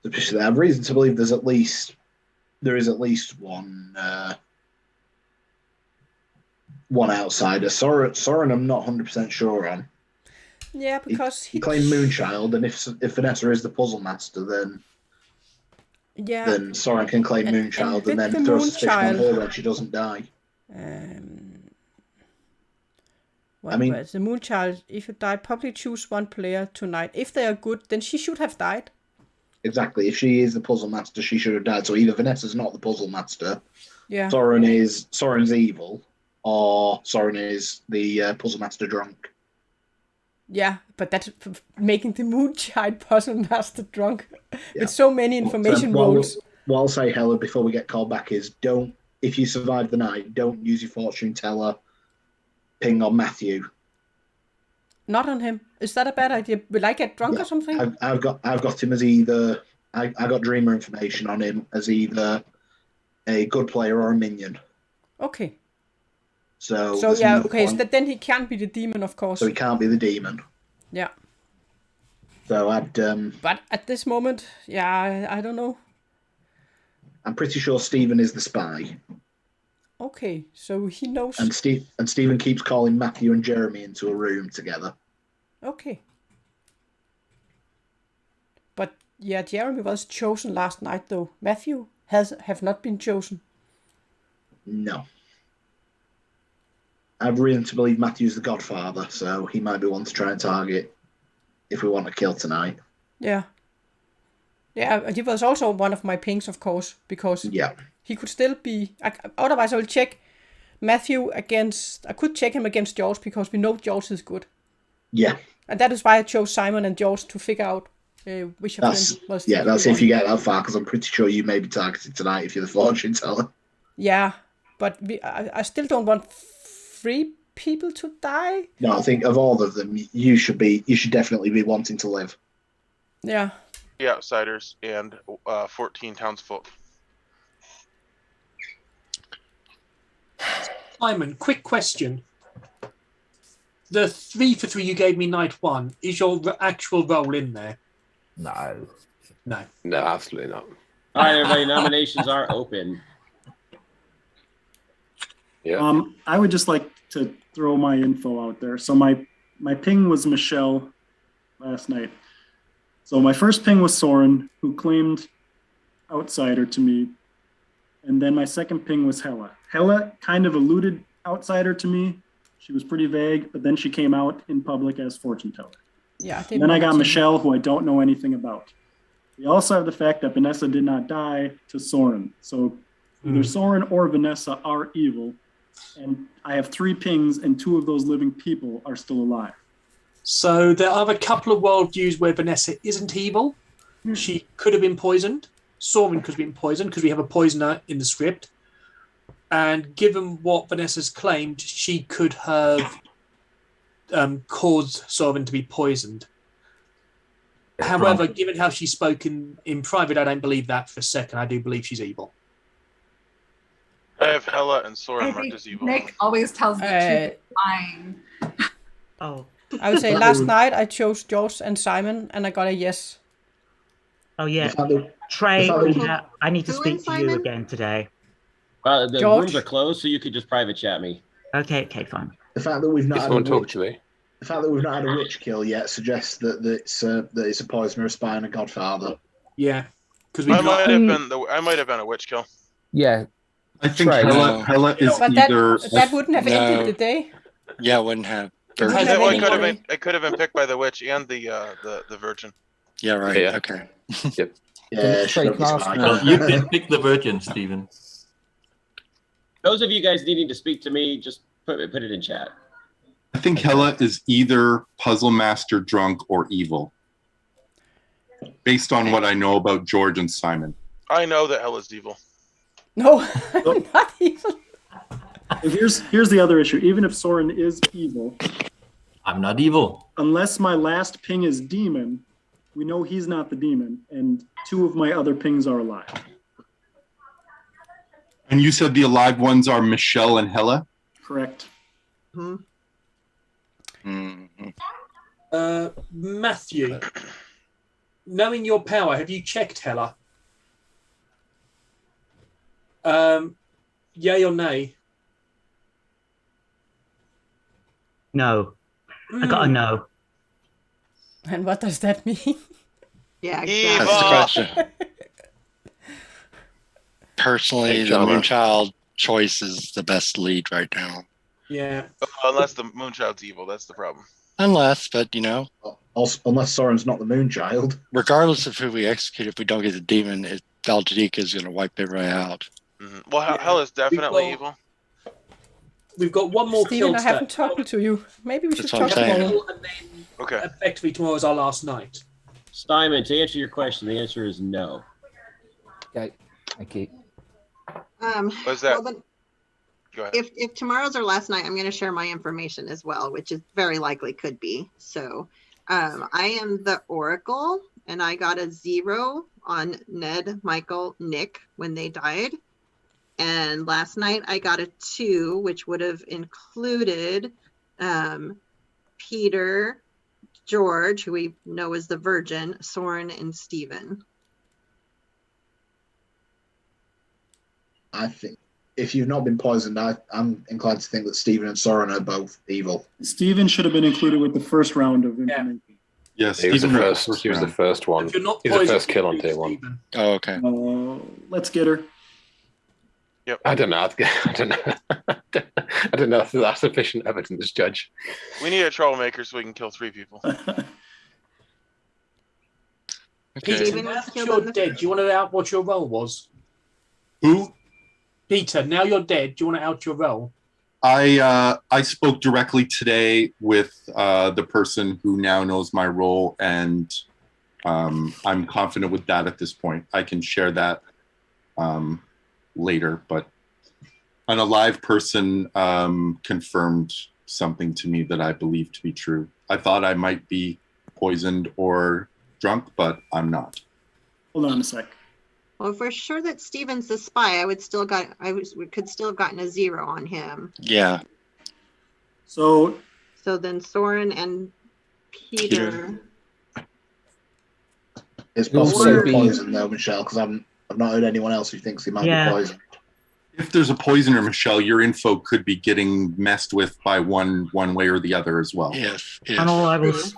suspicious. I have reason to believe there is at least one outsider. Soren, I'm not 100% sure on. Yeah, because he claimed Moonchild, and if Vanessa is the puzzle master, then Soren can claim Moonchild and then throw suspicion on her when she doesn't die. The Moonchild, if you die, probably choose one player tonight. If they are good, then she should have died. Exactly. If she is the puzzle master, she should have died. So either Vanessa's not the puzzle master, yeah, Soren's evil, or Soren is the puzzle master drunk. Yeah, but that's making the Moonchild puzzle master drunk with so many information rolls. What I'll say, Helen, before we get called back is if you survive the night, don't use your fortune teller ping on Matthew. Not on him. Is that a bad idea? Will I get drunk or something? I've got him as either I got dreamer information on him as either a good player or a minion. Okay. So yeah, okay. So then he can't be the demon, of course. So he can't be the demon. Yeah. So I'd. But at this moment, yeah, I don't know. I'm pretty sure Steven is the spy. Okay, so he knows. And Steven keeps calling Matthew and Jeremy into a room together. Okay. But yeah, Jeremy was chosen last night, though. Matthew have not been chosen. No. I have reason to believe Matthew's the godfather, so he might be one to try and target if we want to kill tonight. Yeah. Yeah, he was also one of my pings, of course, because he could still be... Otherwise, I will check Matthew against... I could check him against George, because we know George is good. Yeah. And that is why I chose Simon and George to figure out which of them was... Yeah, that's if you get that far, because I'm pretty sure you may be targeted tonight if you're the fortune teller. Yeah, but I still don't want 3 people to die. No, I think of all of them, you should definitely be wanting to live. Yeah. The outsiders and 14 townsfolk. Simon, quick question. The 3 for 3 you gave me night 1, is your actual role in there? No. No, absolutely not. All right, everybody, nominations are open. Yeah. I would just like to throw my info out there. So my ping was Michelle last night. So my first ping was Soren, who claimed outsider to me. And then my second ping was Hella. Hella kind of alluded outsider to me. She was pretty vague, but then she came out in public as fortune teller. Yeah. And then I got Michelle, who I don't know anything about. We also have the fact that Vanessa did not die to Soren. So either Soren or Vanessa are evil. And I have 3 pings, and 2 of those living people are still alive. So there are a couple of worldviews where Vanessa isn't evil. She could have been poisoned. Soren could have been poisoned because we have a poisoner in the script. And given what Vanessa's claimed, she could have caused Soren to be poisoned. However, given how she spoke in private, I don't believe that for a second. I do believe she's evil. I have Hella and Soren marked as evil. Nick always tells the truth. Fine. Oh. I would say last night I chose George and Simon, and I got a yes. Oh, yeah. Trey, I need to speak to you again today. The rooms are closed, so you could just private chat me. Okay, fine. The fact that we've not had a witch kill yet suggests that it's a poisoner, a spy, and a godfather. Yeah, because I might have been a witch kill. Yeah, I think Hella is either. That wouldn't have ended the day. Yeah, it wouldn't have. I could have been picked by the witch and the virgin. Yeah, right. Yeah. Okay. Yep. Yeah, You can pick the virgin, Steven. Those of you guys needing to speak to me, just put it in chat. I think Hella is either puzzle master drunk or evil. based on what I know about George and Simon. I know that Hella's evil. No, not evil. Here's the other issue. Even if Soren is evil, I'm not evil. unless my last ping is demon, we know he's not the demon, and 2 of my other pings are alive. And you said the alive ones are Michelle and Hella? Correct. Matthew, knowing your power, have you checked Hella? Yay or nay? No. I got a no. And what does that mean? Yeah, That's the question. Personally, the Moonchild choice is the best lead right now. Yeah. Unless the Moonchild's evil, that's the problem. Unless, but you know, Also, unless Soren's not the Moonchild. regardless of who we execute, if we don't get the demon, Valdedika is going to wipe everybody out. Well, Hella's definitely evil. We've got one more Steven, kill I haven't talked to you. Maybe we should That's what talk I'm saying. tomorrow. And then Okay. effectively tomorrow is our last night. Simon, to answer your question, the answer is no. Okay. Thank you. What's that? Well, then, Go ahead. if tomorrow's our last night, I'm going to share my information as well, which is very likely could be. So I am the Oracle, and I got a 0 on Ned, Michael, Nick when they died. And last night I got a 2, which would have included Peter, George, who we know is the Virgin, Soren, and Steven. I think if you've not been poisoned, I'm inclined to think that Steven and Soren are both evil. Steven should have been included with the first round of information. Yes, He was the Stephen first. He was the first one. If you're not He was the poisoned, first kill on you day shoot 1. Steven. Oh, okay. Let's get her. I don't know. I don't know. I don't know if that's sufficient evidence, Judge. We need a troublemaker so we can kill 3 people. Peter, Steven now was that killed you're on the dead, do you want to out what your role was? Who? Peter, now you're dead, do you want to out your role? I spoke directly today with the person who now knows my role, and I'm confident with that at this point. I can share that later, but an alive person confirmed something to me that I believe to be true. I thought I might be poisoned or drunk, but I'm not. Hold on a sec. Well, if we're sure that Steven's the spy, we could still have gotten a 0 on him. Yeah. So then Soren and Peter. It's You'll possible also you're be- poisoned though, Michelle, because I've not heard anyone else who thinks he might Yeah. be poisoned. If there's a poisoner, Michelle, your info could be getting messed with by one way or the other as well. Yes. On all levels.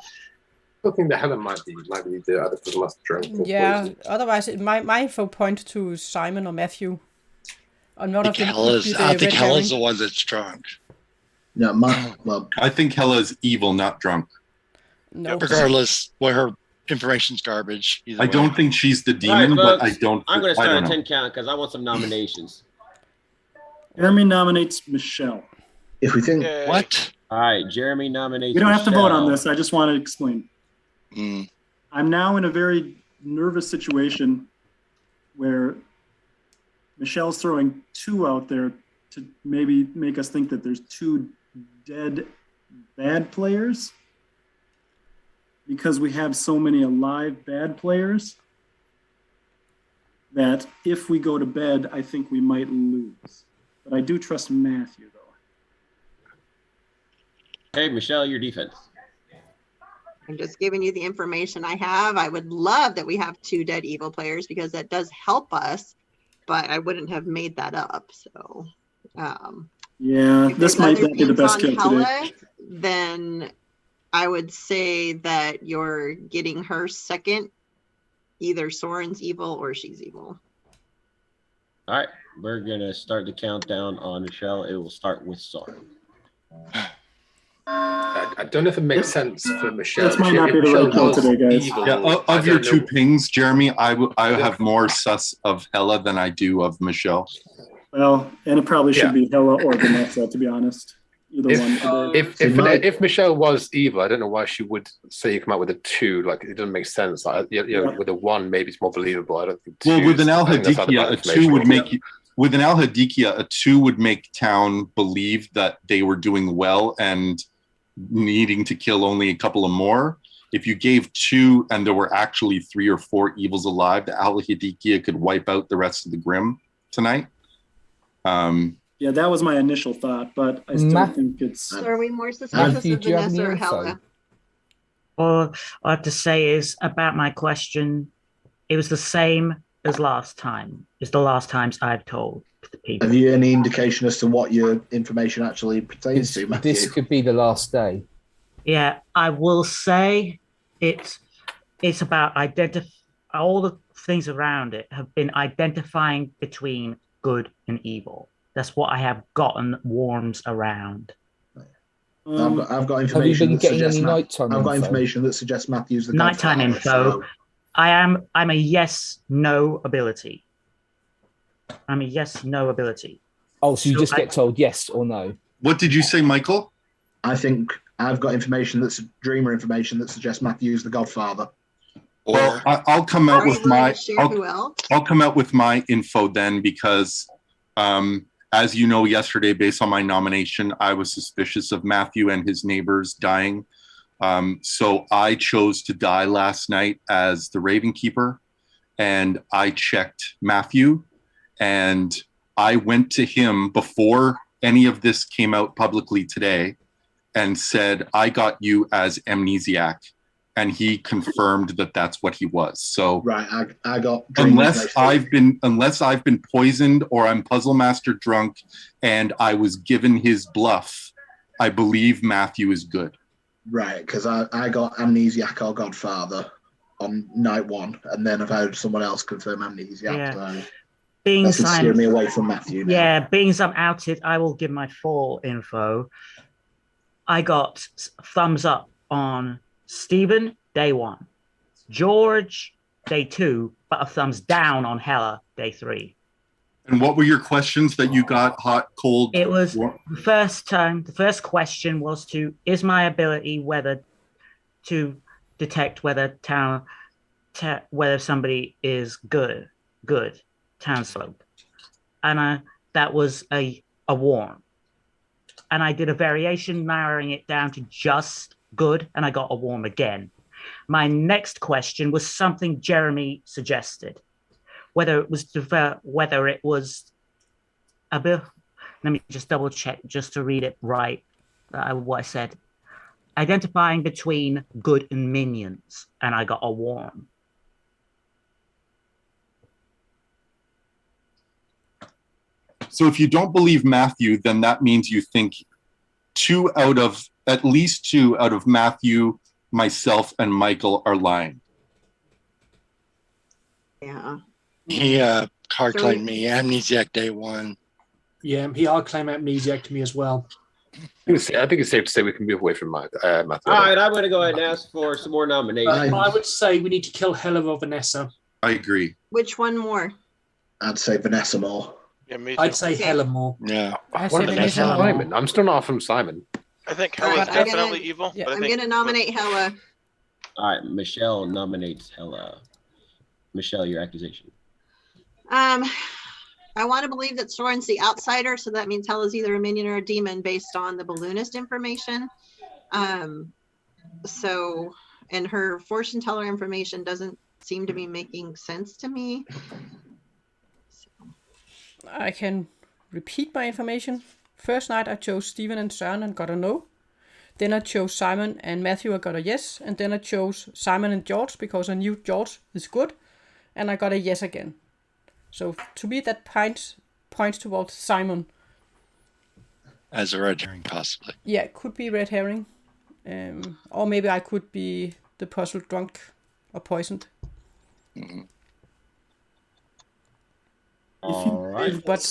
I think that Helen might be the other person must drunk. or Yeah, poisoned. otherwise my info points to Simon or Matthew. Or none I of think them could be the I think red Hella's herring. the one that's drunk. No, well, I think Hella's evil, not drunk. No. Regardless, what her information's garbage. Either I way. don't think she's the All demon, right, but I folks, don't. I'm going to I start don't a know. 10 count because I want some nominations. Jeremy nominates Michelle. if we think Yay. What? All right, Jeremy nominates. We don't have to vote on Michelle. this. I just want to explain. Mm. I'm now in a very nervous situation where Michelle's throwing 2 out there to maybe make us think that there's 2 dead bad players because we have so many alive bad players that if we go to bed, I think we might lose. But I do trust Matthew, though. Hey, Michelle, your defense. I'm just giving you the information I have. I would love that we have 2 dead evil players because that does help us, but I wouldn't have made that up. So, Yeah, if this there's might other not be the things best on kill today. Hella, then I would say that you're getting her second. Either Soren's evil or she's evil. All right, we're going to start the countdown on Michelle. It will start with Soren. I don't know if it makes sense for Michelle. This might If not be the Michelle right call was today, guys. evil, Yeah, I of your don't 2 know. pings, Jeremy, I have more sus of Hella than I do of Michelle. Well, and it probably should Yeah. be Hella or Vanessa, to be honest. either one. If Michelle was evil, I don't know why she would say you come out with a 2. Like, it doesn't make sense. Like, with a 1, maybe it's more believable. I don't think. Well, with an Al Hadikia, a 2 would make you. With an Al Hadikia, a 2 would make town believe that they were doing well and needing to kill only a couple of more. If you gave 2 and there were actually 3 or 4 evils alive, the Al Hadikia could wipe out the rest of the Grim tonight. Yeah, that was my initial thought, but I still think it's. So are we more suspicious of Vanessa or Hella? All I have to say is about my question, it was the same as last time. It's the last times I've told the people. Have you any indication as to what your information actually pertains to, Matthew? This could be the last day. Yeah, I will say it's about all the things around it have been identifying between good and evil. That's what I have gotten warms around. I've got information that suggests I've got information that suggests Matthew's the nighttime info. So. I'm a yes/no ability. I'm a yes/no ability. Oh, so you just get told yes or no. What did you say, Michael? I think I've got information that's dreamer information that suggests Matthew's the Godfather. Well, I'll come out with my. I'll come out with my info then, because, as you know, yesterday, based on my nomination, I was suspicious of Matthew and his neighbors dying. So I chose to die last night as the Raven Keeper, and I checked Matthew, and I went to him before any of this came out publicly today and said, I got you as amnesiac. And he confirmed that that's what he was. So right, I got unless I've been poisoned or I'm Puzzle Master drunk and I was given his bluff, I believe Matthew is good. Right, because I got amnesiac or Godfather on night 1, and then I've had someone else confirm amnesiac. Yeah. So being that could steer me away from Matthew now. Yeah, being I'm outed, I will give my full info. I got thumbs up on Steven, day 1. George, day 2, but a thumbs down on Hella, day 3. And what were your questions that you got hot, cold? It was the first question was is my ability to detect whether whether somebody is good townsfolk. And that was a warm. And I did a variation narrowing it down to just good, and I got a warm again. My next question was something Jeremy suggested, whether it was a bit. Let me just double check just to read it right. What I said, identifying between good and minions, and I got a warm. So if you don't believe Matthew, then that means you think at least two out of Matthew, myself, and Michael are lying. Yeah. He hard claimed me amnesiac day 1. Yeah, he hard claimed amnesiac to me as well. I think it's safe to say we can move away from Matthew. All right, I'm going to go ahead and ask for some more nominations. I would say we need to kill Hella or Vanessa. I agree. Which one more? I'd say Vanessa more. Yeah, me too. I'd say Hella more. Yeah. What about Simon? I'm still not from Simon. I think Hella's definitely evil. Yeah. I'm going to nominate Hella. All right, Michelle nominates Hella. Michelle, your accusation. I want to believe that Soren's the outsider, so that means Hella's either a minion or a demon based on the balloonist information. And her fortune teller information doesn't seem to be making sense to me. I can repeat my information. First night I chose Steven and Søren and got a no. Then I chose Simon and Matthew, I got a yes. And then I chose Simon and George because I knew George is good. And I got a yes again. So to me that points towards Simon. As a red herring, possibly. Yeah, it could be red herring. Or maybe I could be the puzzle drunk or poisoned. Mm-hmm. But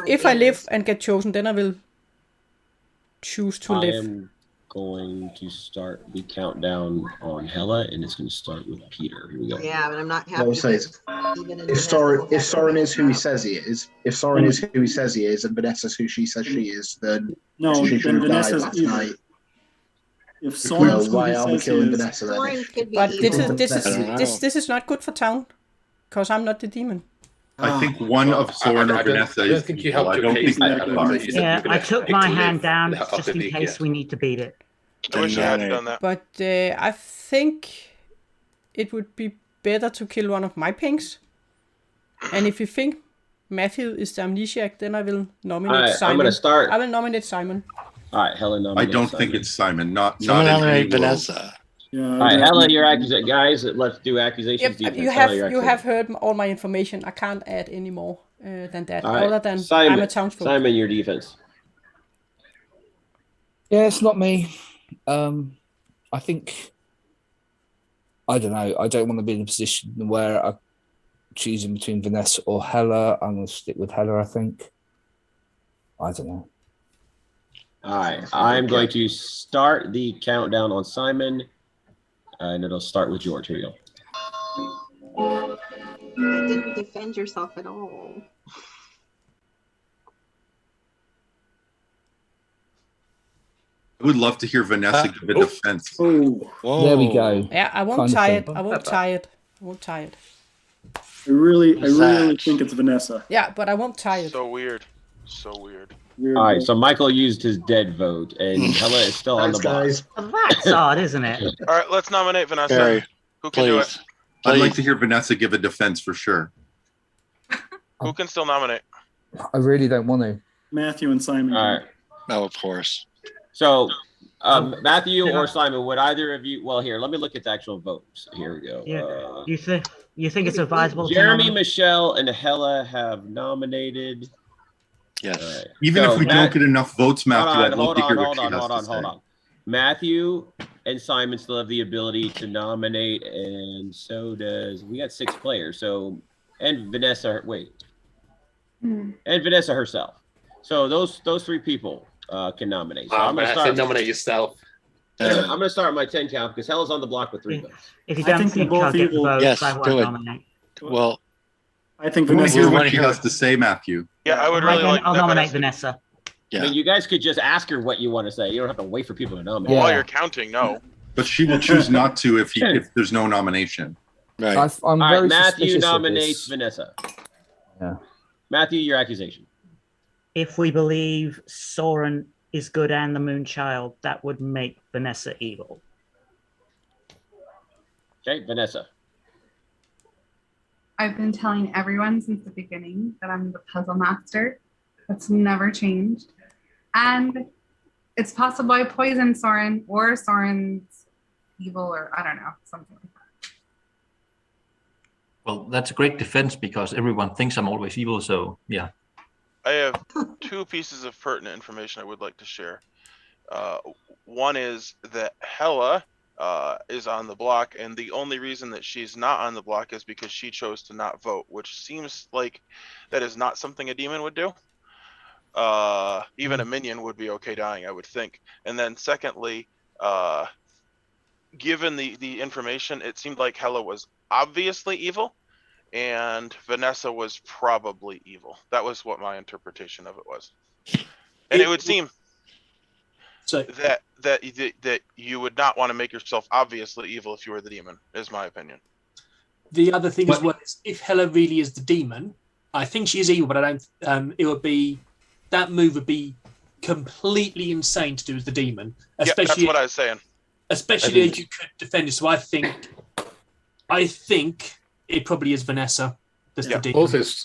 if I live and get chosen, then I will choose to live. I am going to start the countdown on Hella, and it's going to start with Peter. Here we go. Yeah, but I'm not happy. I will say, if Soren is who he says he is, if Soren is who he says he is, and Vanessa's who she says she is, then No, she should then have died Vanessa's last evil. night. If Soren's who why he are we says he killing is, Vanessa then? Soren could be But evil. this is not good for town, because I'm not the demon. I think one of Soren or Vanessa I don't is think you evil. helped I your don't case think there, that Alan, so you said Yeah, you're gonna I took pick my to hand live down without just in the case yeah. we need to beat it. I wish you hadn't done that. But I think it would be better to kill one of my pings. And if you think Matthew is the amnesiac, then I will nominate All right, Simon. I'm going to start. I will nominate Simon. All right, Hella I nominates don't Simon. think it's Simon. Not Someone in any nominate world. Vanessa. Yeah, All right, Hella, your accusation. Guys, let's do accusations. Yep, defense. you Hella, your have accusation. heard all my information. I can't add any more than that. All right, Other than Simon, I'm a townsfolk. Simon, your defense. Yeah, it's not me. I think, I don't know. I don't want to be in a position where I'm choosing between Vanessa or Hella. I'm going to stick with Hella, I think. I don't know. All right, I'm going to start the countdown on Simon, and it'll start with George. Here you go. You didn't defend yourself at all. I would love to hear Vanessa give a defense. There we go. Yeah, I won't Kind of tie thing. it. I won't tie it. I won't tie it. I really think it's Vanessa. Yeah, but I won't tie it. So weird. So weird. All right, so Michael used his dead vote, and Hella is still on the block. Well, that's odd, isn't it? All right, let's nominate Vanessa. Barry, Who can do it? please. I'd like to hear Vanessa give a defense for sure. Who can still nominate? I really don't want to. Matthew and Simon. All right. No, of course. So, Matthew or Simon, would either of you? Well, here, let me look at the actual votes. Here we go. Yeah. You think it's advisable? Jeremy, to nominate? Michelle, and Hella have nominated. Yes. Right. Even So if we don't get enough votes, Matthew, I'd love hold to hear on, what she has to say. hold on. Matthew and Simon still have the ability to nominate, and so does we got 6 players. So and Vanessa, and Vanessa herself. So those 3 people can nominate. So I'm gonna start. Nominate yourself. I'm gonna start with my 10 count because Hella's on the block with 3 votes. If you I don't think think they're I'll both get the evil. votes, Yes, I won't do it. nominate. Well, I think I want to Vanessa. hear wanna what she hear- has to say, Matthew. Yeah, I would really like. I'll that nominate Vanessa. Vanessa. I mean, you guys could just ask her what you want to say. You don't have to wait for people to nominate. Yeah. While you're counting, no. But she will choose not to if there's no nomination. right. I'm All very right, Matthew suspicious of nominates this. Vanessa. Yeah. Matthew, your accusation. If we believe Soren is good and the Moonchild, that would make Vanessa evil. Okay, Vanessa. I've been telling everyone since the beginning that I'm the puzzle master. That's never changed. And it's possible I poisoned Soren or Soren's evil, or I don't know, something like that. Well, that's a great defense because everyone thinks I'm always evil. So yeah. I have 2 pieces of pertinent information I would like to share. One is that Hella is on the block, and the only reason that she's not on the block is because she chose to not vote, which seems like that is not something a demon would do. Even a minion would be okay dying, I would think. And then secondly, given the information, it seemed like Hella was obviously evil, and Vanessa was probably evil. That was what my interpretation of it was. And it would seem that you would not want to make yourself obviously evil if you were the demon, is my opinion. The other thing as well is if Hella really is the demon, I think she is evil, but I don't. It would be that move would be completely insane to do as the demon, especially. Yeah, that's what I was saying. Especially if you could defend it. So I think it probably is Vanessa. That's the demon.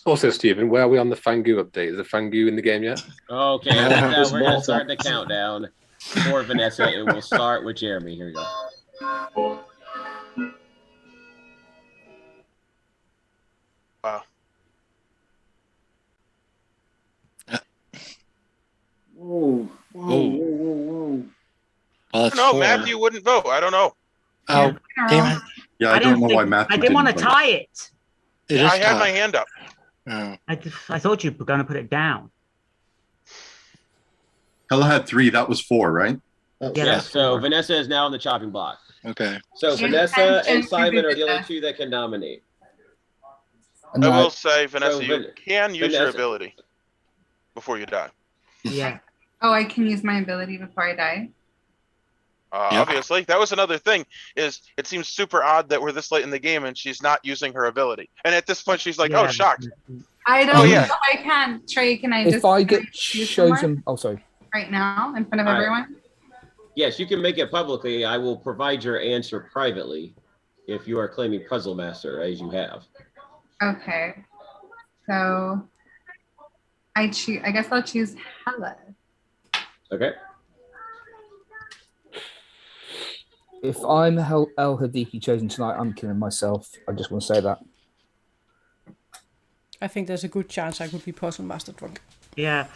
Also, Stephen, where are we on the Fangu update? Is the Fangu in the game yet? Okay, we're going to start the countdown for Vanessa. It will start with Jeremy. Here we go. Wow. Whoa. I don't know. Matthew wouldn't vote. I don't know. Oh, damn it. Yeah, I don't know why Matthew I didn't want to vote. tie it. I had my hand up. Oh. I thought you were going to put it down. Hella had 3. That was 4, right? Yes. So Vanessa is now on the chopping block. Okay. So Vanessa and Simon are the only two that can nominate. I will say, Vanessa, you can use your ability before you die. Yeah. Oh, I can use my ability before I die. Obviously, that was another thing. Is it seems super odd that we're this late in the game and she's not using her ability. And at this point, she's like, "Oh, shocked." I don't know if I can. Trey, can I just? If I get chosen, oh sorry. Right now, in front of everyone. Yes, you can make it publicly. I will provide your answer privately if you are claiming Puzzle Master, as you have. Okay. So I guess I'll choose Hella. Okay. If I'm El Hadiki chosen tonight, I'm killing myself. I just want to say that. I think there's a good chance I could be Puzzle Master drunk. Yeah,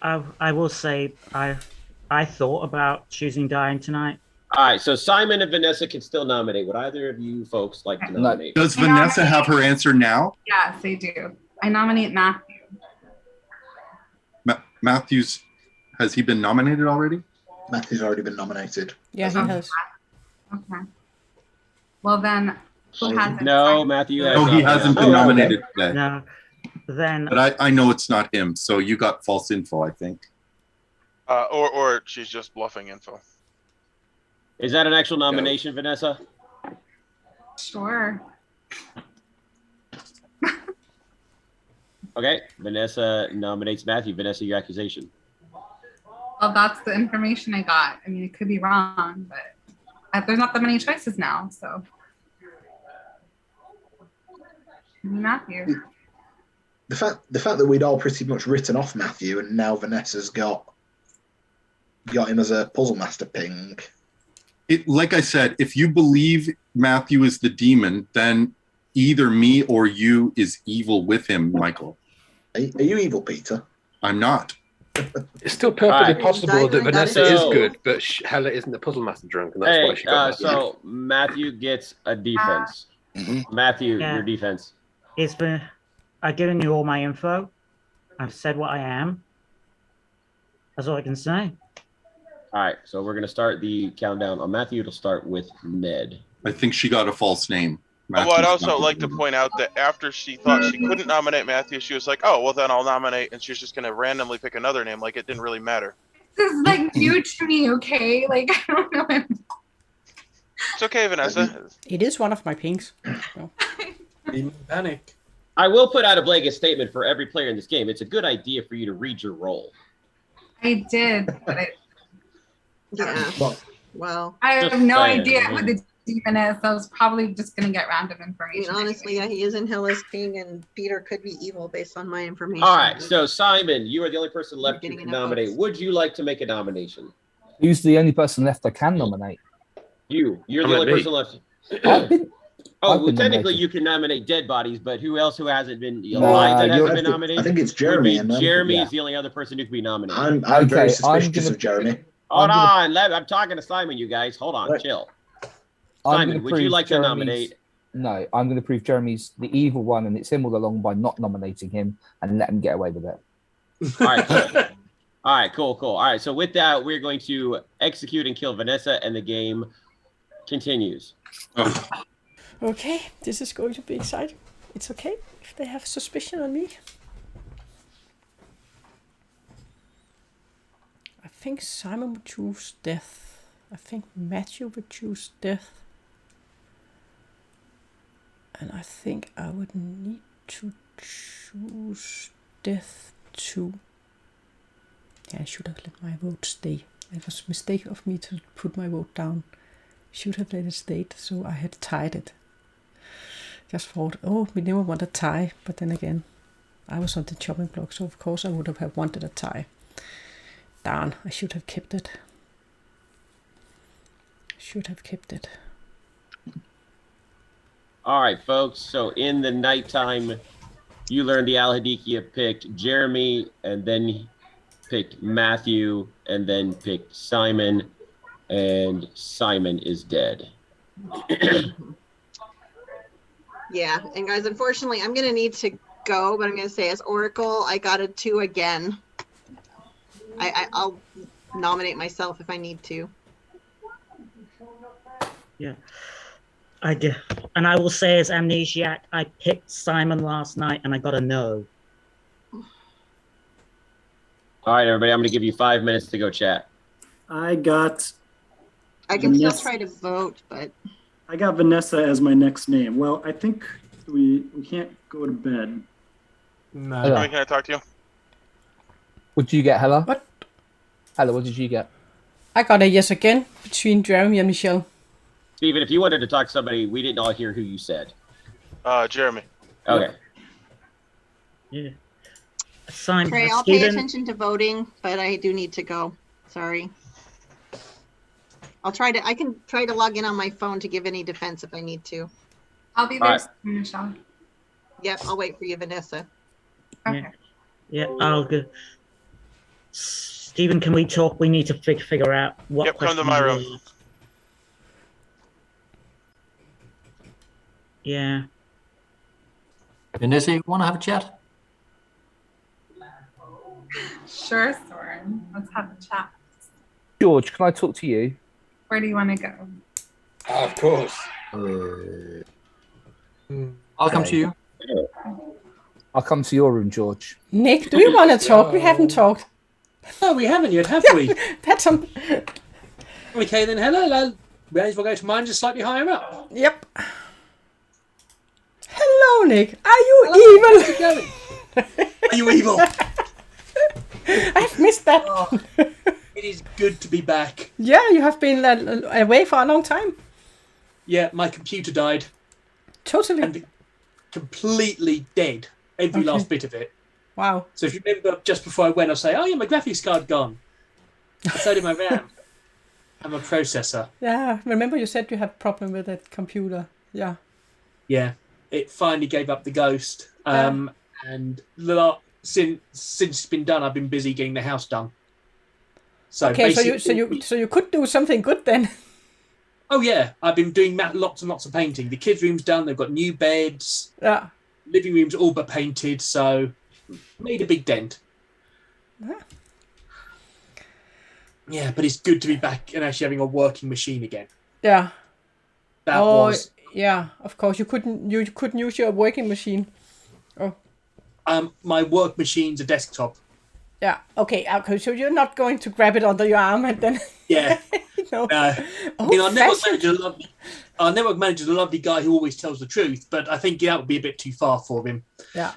I will say I thought about choosing dying tonight. All right, so Simon and Vanessa can still nominate. Would either of you folks like to nominate? Does Vanessa have her answer now? Yes, they do. I nominate Matthew. Matthew's, has he been nominated already? Matthew's already been nominated. Yeah, he has. Okay. Well then, who hasn't? No, Matthew has No, he hasn't been nominated today. No. Then. But I know it's not him, so you got false info, I think. Or she's just bluffing info. Is that an actual nomination, Vanessa? Sure. Okay, Vanessa nominates Matthew. Vanessa, your accusation. Well, that's the information I got. I mean, it could be wrong, but there's not that many choices now, so. Matthew. The fact that we'd all pretty much written off Matthew and now Vanessa's got him as a Puzzle Master ping. Like I said, if you believe Matthew is the demon, then either me or you is evil with him, Michael. Are you evil, Peter? I'm not. It's still perfectly possible that Vanessa is good, but Hella isn't the Puzzle Master drunk, and that's why she got so Matthew gets a defense. Matthew, your defense. It's been. I've given you all my info. I've said what I am. That's all I can say. All right, so we're going to start the countdown. On Matthew, it'll start with Ned. I think she got a false name. Well, I'd also like to point out that after she thought she couldn't nominate Matthew, she was like, "Oh, well, then I'll nominate," and she was just going to randomly pick another name, like it didn't really matter. This is like new to me, okay? Like, I don't know. It's okay, Vanessa. It is one of my pings. So. Panic. I will put out a blanket statement for every player in this game. It's a good idea for you to read your role. I did, but yeah. Well, I have no idea who the demon is, so I was probably just going to get random information. I mean, honestly, yeah, he is in Hella's ping, and Peter could be evil based on my information. All right, so Simon, you are the only person left to nominate. Votes. Would you like to make a nomination? Who's the only person left I can nominate? You're the only person left. Technically you can nominate dead bodies, but who hasn't been alive that hasn't been nominated? I think it's Jeremy. Jeremy is the only other person who can be nominated. I'm very suspicious of Jeremy. Hold on, I'm talking to Simon, you guys. Hold on, chill. Simon, would you like to nominate? No, I'm going to prove Jeremy's the evil one, and it's him all along by not nominating him and let him get away with it. All right, cool. All right, cool. All right, so with that, we're going to execute and kill Vanessa, and the game continues. Okay, this is going to be exciting. It's okay if they have suspicion on me. I think Simon would choose death. I think Matthew would choose death. And I think I would need to choose death too. Yeah, I should have let my vote stay. It was a mistake of me to put my vote down. Should have let it stay, so I had tied it. Just thought, we never want a tie. But then again, I was on the chopping block, so of course I would have wanted a tie. Darn, I should have kept it. All right, folks. So in the nighttime, you learned the Al-Hadikia picked Jeremy, and then picked Matthew, and then picked Simon, and Simon is dead. Yeah, and guys, unfortunately, I'm going to need to go, but I'm going to say as Oracle, I got a 2 again. I'll nominate myself if I need to. Yeah. I do. And I will say as Amnesiac, I picked Simon last night and I got a no. All right, everybody, I'm going to give you 5 minutes to go chat. I can still try to vote, but I got Vanessa as my next name. Well, I think we can't go to bed. No. Jeremy, can I talk to you? What did you get, Hella? What? Hella, what did you get? I got a yes again between Jeremy and Michelle. Steven, if you wanted to talk to somebody, we didn't all hear who you said. Jeremy. Okay. Yeah. Simon, Trey, I'll pay attention to voting, but I do need to go. Sorry. I can try to log in on my phone to give any defense if I need to. I'll be there soon, Michelle. Yep, I'll wait for you, Vanessa. Okay. Yeah, I'll go. Stephen, can we talk? We need to figure out what. Yep, come to my room. Yeah. Vanessa, you want to have a chat? Sure, Soren. Let's have a chat. George, can I talk to you? Where do you want to go? Of course. I'll come to you. I'll come to your room, George. Nick, do you want to talk? We haven't talked. No, we haven't yet, have we? That's on. Okay, then hello. We may as well go to mine just slightly higher up. Yep. Hello, Nick. Are you evil? Are you evil? I've missed that. Oh, it is good to be back. Yeah, you have been away for a long time. Yeah, my computer died. Totally. And completely dead. Every last bit of it. Wow. So if you remember, just before I went, I'll say, oh yeah, my graphics card gone. And so did my RAM. And my processor. Yeah, remember you said you had a problem with that computer. Yeah. Yeah, it finally gave up the ghost. And since it's been done, I've been busy getting the house done. So okay, so you could do something good then. Oh yeah, I've been doing lots and lots of painting. The kids' room's done. They've got new beds. Yeah. Living room's all but painted, so made a big dent. Yeah. Yeah, but it's good to be back and actually having a working machine again. Yeah. That was. Yeah, of course you couldn't use your working machine. Oh. My work machine's a desktop. Yeah. Okay. So you're not going to grab it under your arm and then. Yeah. No. Our network manager's a lovely guy who always tells the truth, but I think that would be a bit too far for him. Yeah.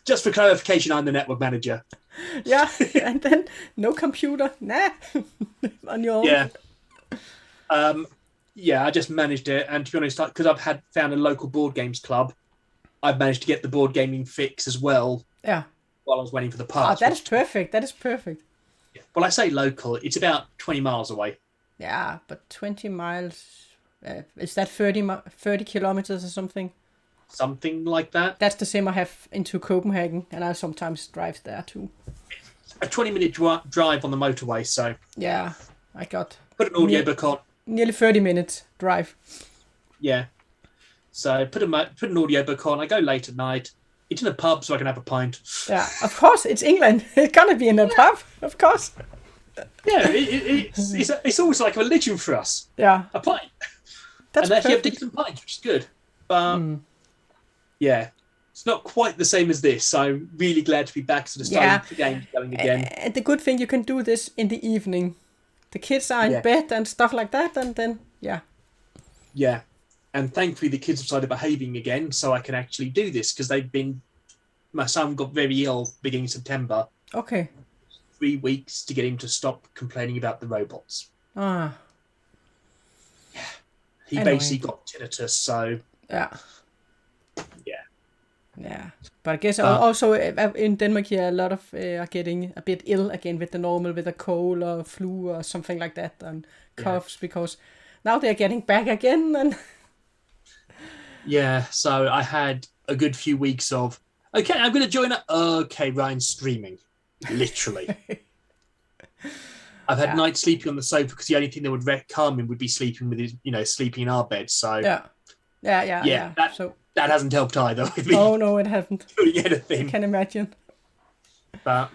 Just for clarification, I'm the network manager. Yeah, and then no computer, nah, on your own. Yeah. Yeah, I just managed it, and to be honest, because I've found a local board games club, I've managed to get the board gaming fix as well. Yeah. While I was waiting for the parts. Oh, that is perfect. That is perfect. Yeah. Well, I say local. It's about 20 miles away. Yeah, but 20 miles, is that 30 kilometers or something? Something like that. That's the same I have into Copenhagen, and I sometimes drive there too. A 20-minute drive on the motorway, so. Yeah, I got. Put an audiobook on. Nearly 30 minutes drive. Yeah. So put an audiobook on. I go late at night. It's in a pub so I can have a pint. Yeah, of course. It's England. It's gonna be in a pub, of course. Yeah, it's always like a religion for us. Yeah. A pint. That's and actually have perfect. decent pints, which is good. But yeah, it's not quite the same as this. So I'm really glad to be back to the starting the games going again. And the good thing, you can do this in the evening. The kids are in bed and stuff like that, and then Yeah, and thankfully the kids have started behaving again, so I can actually do this because my son got very ill beginning September. Okay. 3 weeks to get him to stop complaining about the robots. Ah. Yeah. He basically got tinnitus, so. Yeah. Yeah. Yeah. But I guess also in Denmark here, a lot of are getting a bit ill again with a cold or flu or something like that, and coughs because now they're getting back again. And yeah, so I had a good few weeks of, okay, I'm going to join up. Okay, Ryan's streaming. Literally. I've had nights sleeping on the sofa because the only thing that would calm him would be sleeping with his, sleeping in our bed. So yeah. That hasn't helped either with me. Oh no, it hasn't. Doing anything. I can imagine. But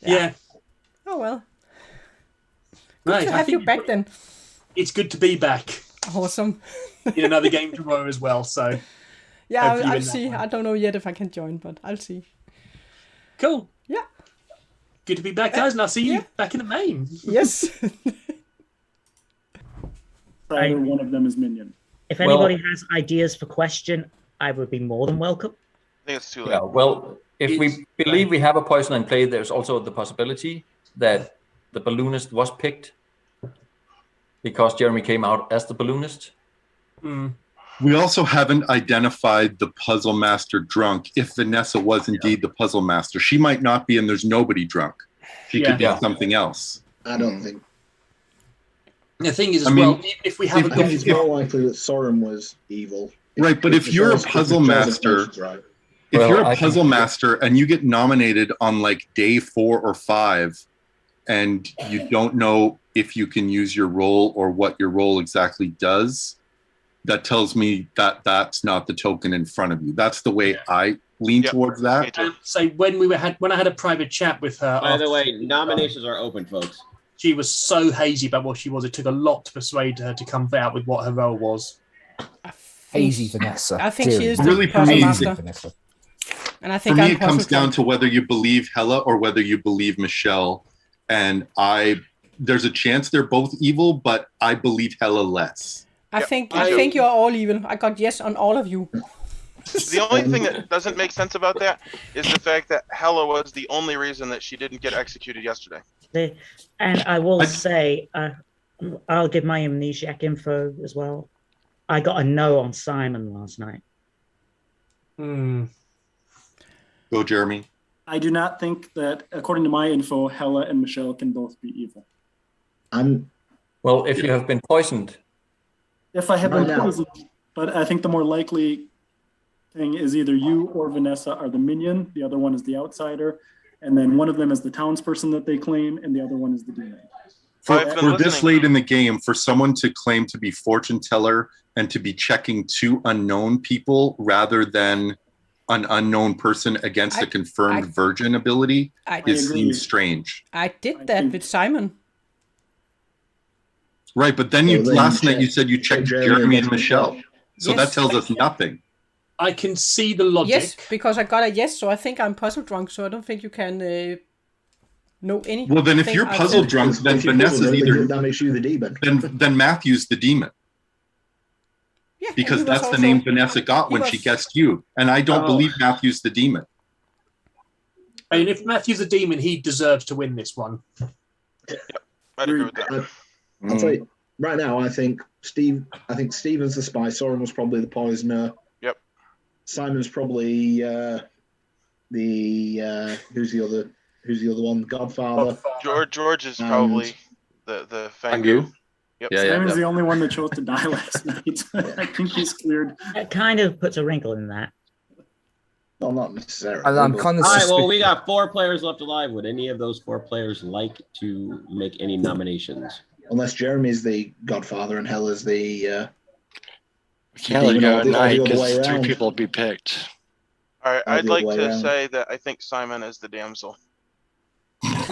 yeah. Oh well. Good Right, to have you back then. It's good to be back. Awesome. In another game tomorrow as well, so... Yeah, I'll see. I don't know yet if I can join, but I'll see. Cool. Yeah. Good to be back, guys, and I'll see you back in the main. Yes. Either one of them is minion. If anybody has ideas for question, I would be more than welcome. I think it's too late. Yeah, well, if we believe we have a poison in play, there's also the possibility that the balloonist was picked because Jeremy came out as the balloonist. We also haven't identified the puzzle master drunk. If Vanessa was indeed the puzzle master, she might not be, and there's nobody drunk. She could be something else. I don't think. The thing is, even if we haven't got... It's more likely that Soren was evil. Right, but if you're a puzzle master... If you're a puzzle master and you get nominated on like day 4 or 5 and you don't know if you can use your role or what your role exactly does, that tells me that that's not the token in front of you. That's the way I lean towards that. So when I had a private chat with her... By the way, nominations are open, folks. She was so hazy about what she was. It took a lot to persuade her to come out with what her role was. Hazy Vanessa. I think she is the really puzzle hazy. master. And I think For me, I'm it comes puzzle down drunk. to whether you believe Hella or whether you believe Michelle. And there's a chance they're both evil, but I believe Hella less. I think you're all evil. I got yes on all of you. The only thing that doesn't make sense about that is the fact that Hella was the only reason that she didn't get executed yesterday. And I will say, I'll give my amnesiac info as well. I got a no on Simon last night. Go, Jeremy. I do not think that, according to my info, Hella and Michelle can both be evil. Well, if you have been poisoned. If I have been poisoned, but I think the more likely thing is either you or Vanessa are the minion, the other one is the outsider, and then one of them is the townsperson that they claim, and the other one is the demon. For this late in the game, for someone to claim to be fortune teller and to be checking 2 unknown people rather than an unknown person against a confirmed virgin ability seems strange. I did that with Simon. Right, but then last night you said you checked Jeremy and Michelle. So that tells us nothing. I can see the logic. Yes, because I got a yes, so I think I'm puzzle drunk, so I don't think you can know anything. Well, then if you're puzzle drunk, then Vanessa's either... That makes you the demon. Then Matthew's the demon. Yeah, because that's the name Vanessa got when she guessed you. And I don't believe Matthew's the demon. I mean, if Matthew's a demon, he deserves to win this one. I'd agree with that. I'll tell you, right now, I think Steven's the spy. Soren was probably the poisoner. Yep. Simon's probably who's the other one? Godfather. George is probably the Fangu. Yep. Simon's the only one that chose to die last night. I think he's cleared. It kind of puts a wrinkle in that. Well, not necessarily. And I'm kind of All right, well, we got 4 players left alive. Would any of those 4 players like to make any nominations? Unless Jeremy's the Godfather and Hella's the... We can't let it go at night because 2 people will be picked. All right, I'd like to say that I think Simon is the damsel. Here's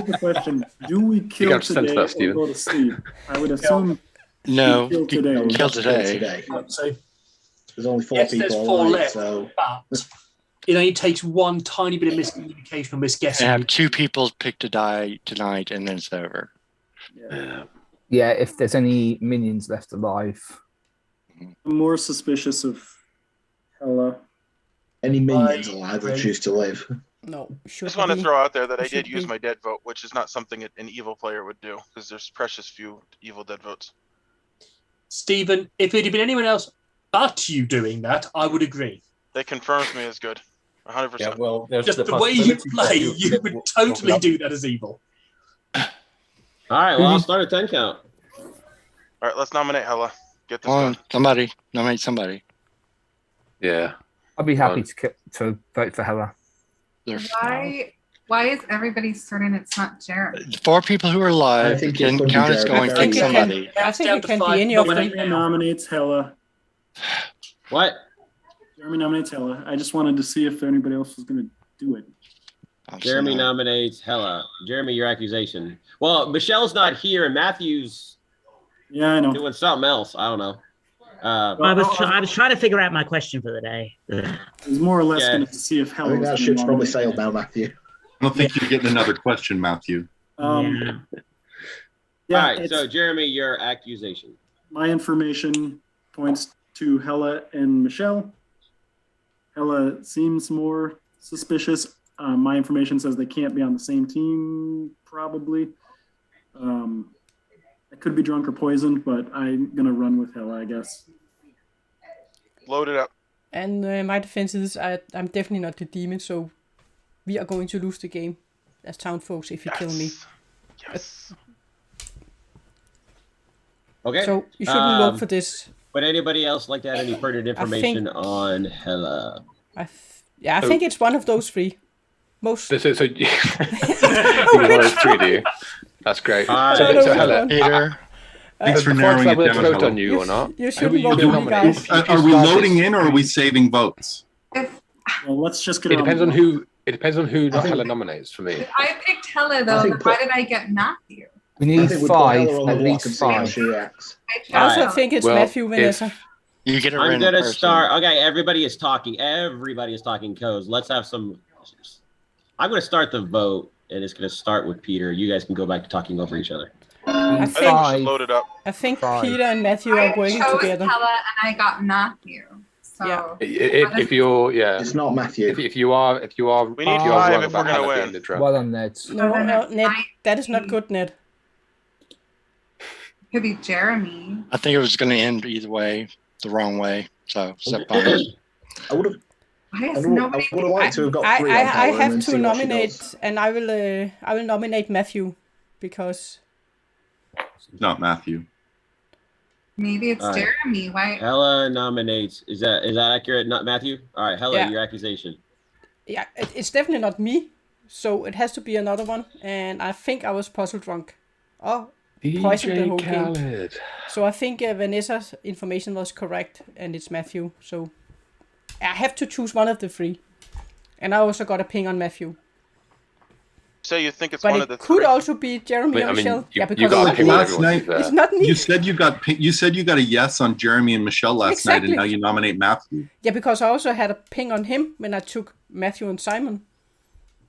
the question: do we kill today or go to sleep? I would assume no. Kill today. So there's only 4 yes, people there's 4 alive, left, so but it only takes one tiny bit of miscommunication or misguessing. I have 2 people picked to die tonight, and then it's over. Yeah, if there's any minions left alive. I'm more suspicious of Hella. Any minions alive would choose to live. No. I just want to throw out there that I did use my dead vote, which is not something an evil player would do, because there's precious few evil dead votes. Steven, if it had been anyone else but you doing that, I would agree. That confirms me as good. 100%. Yeah, well, there's just the way you play, you would totally do that as evil. All right, well, I'll start a 10 count. All right, let's nominate Hella. Get this Well, done. somebody. Nominate somebody. Yeah. I'd be happy to vote for Hella. Why is everybody certain it's not Jared? 4 people who are alive can count as going to pick somebody. I think it can be any of them. Jeremy nominates Hella. What? Jeremy nominates Hella. I just wanted to see if anybody else was going to do it. Jeremy nominates Hella. Jeremy, your accusation. Well, Michelle's not here, and Matthew's I know. doing something else. I don't know. I was trying to figure out my question for the day. It was more or less going to see if Hella. I think that ship's probably sailed now, Matthew. I don't think you're getting another question, Matthew. All right, so Jeremy, your accusation. My information points to Hella and Michelle. Hella seems more suspicious. My information says they can't be on the same team, probably. I could be drunk or poisoned, but I'm going to run with Hella, I guess. Load it up. And my defense is I'm definitely not the demon, so we are going to lose the game as town folks if you kill me. Yes. Okay. So you shouldn't vote for this. Would anybody else like to add any pertinent information on Hella? I think it's one of those three. Most. So you want those three, do you? That's great. So Hella, Peter. Thanks for narrowing it down. Vote on you or not? You shouldn't vote for me, guys. Are we loading in or are we saving votes? Well, let's just get it depends on who. It depends on who Hella nominates for me. I picked Hella though. Why did I get Matthew? We need 5, at least 5. I also think it's Matthew, Vanessa. You get a I'm random gonna person. start. Okay, everybody is talking. Everybody is talking codes. Let's have some. I'm gonna start the vote, and it's gonna start with Peter. You guys can go back to talking over each other. I think we should load it up. I think Peter and Matthew are working I chose together. Hella and I got Matthew. So If you're, it's not Matthew. If you are, we need 5 if we're gonna win. Well done, Ned. No, Ned, that is not good, Ned. Could be Jeremy. I think it was going to end either way, the wrong way. So step by. I would have. Why is I would have liked to have got 3 on I Hella and have then to see what she nominate, does. and I will nominate Matthew because It's not Matthew. Maybe it's All right. Jeremy. Why? Hella nominates. Is that accurate? Not Matthew. All right, Hella, your accusation. it's definitely not me, so it has to be another one. And I think I was puzzle drunk. Oh, poisoned the whole game. So I think Vanessa's information was correct, and it's Matthew. So I have to choose one of the 3, and I also got a ping on Matthew. So you think it's But one it of the could 3? also be Jeremy or Michelle. You got a ping on everyone, to be fair. It's not me. You said you got a yes on Jeremy and Michelle last night, and now you nominate Matthew. Yeah, because I also had a ping on him when I took Matthew and Simon.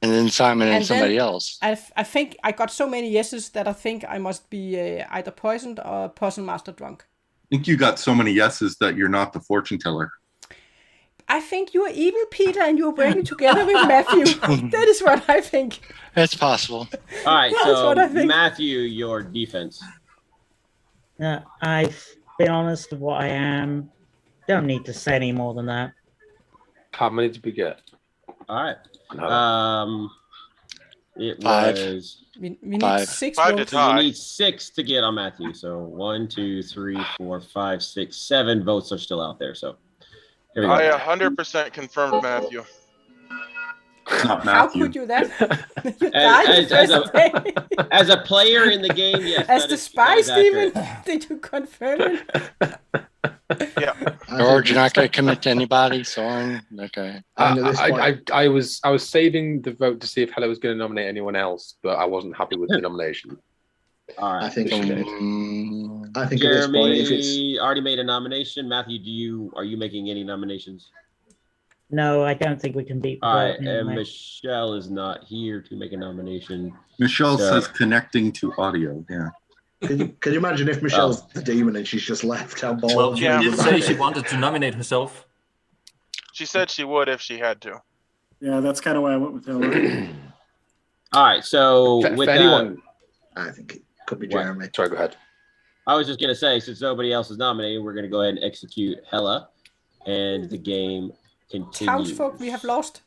And then Simon and And then somebody else. I think I got so many yeses that I think I must be either poisoned or puzzle master drunk. I think you got so many yeses that you're not the fortune teller. I think you are evil, Peter, and you're working together with Matthew. That is what I think. It's possible. All right, That's what I so think. Matthew, your defense. I've been honest with what I am. Don't need to say any more than that. How many did we get? All right. It 5. was. We need 5. 6 5 to votes. So you tie. need 6 to get on Matthew. So 1, 2, 3, 4, 5, 6, 7 votes are still out there. So here we go. I 100% confirmed Matthew. It's not How Matthew. could you that? You died the first day. As a player in the game, yes. As that the is- spy, that is Steven, accurate. did you confirm it? Yeah. George, you're not going to commit to anybody, Soren? Okay. I was saving the vote to see if Hella was going to nominate anyone else, but I wasn't happy with the nomination. All right. I think Um, at this point, if it's Jeremy already made a nomination. Matthew, are you making any nominations? No, I don't think we can beat the All right, vote and anyway. Michelle is not here to make a nomination. Michelle So- says connecting to audio. Yeah. can you imagine if Michelle's the demon and she's just left? How bold. Well, she Yeah. did say she wanted to nominate herself. She said she would if she had to. Yeah, that's kind of why I went with Hella. All right, so For with anyone, I think it could be What? Jeremy. sorry, go ahead. I was just gonna say, since nobody else is nominated, we're gonna go ahead and execute Hella, and the game continues. Townsfolk, we have lost.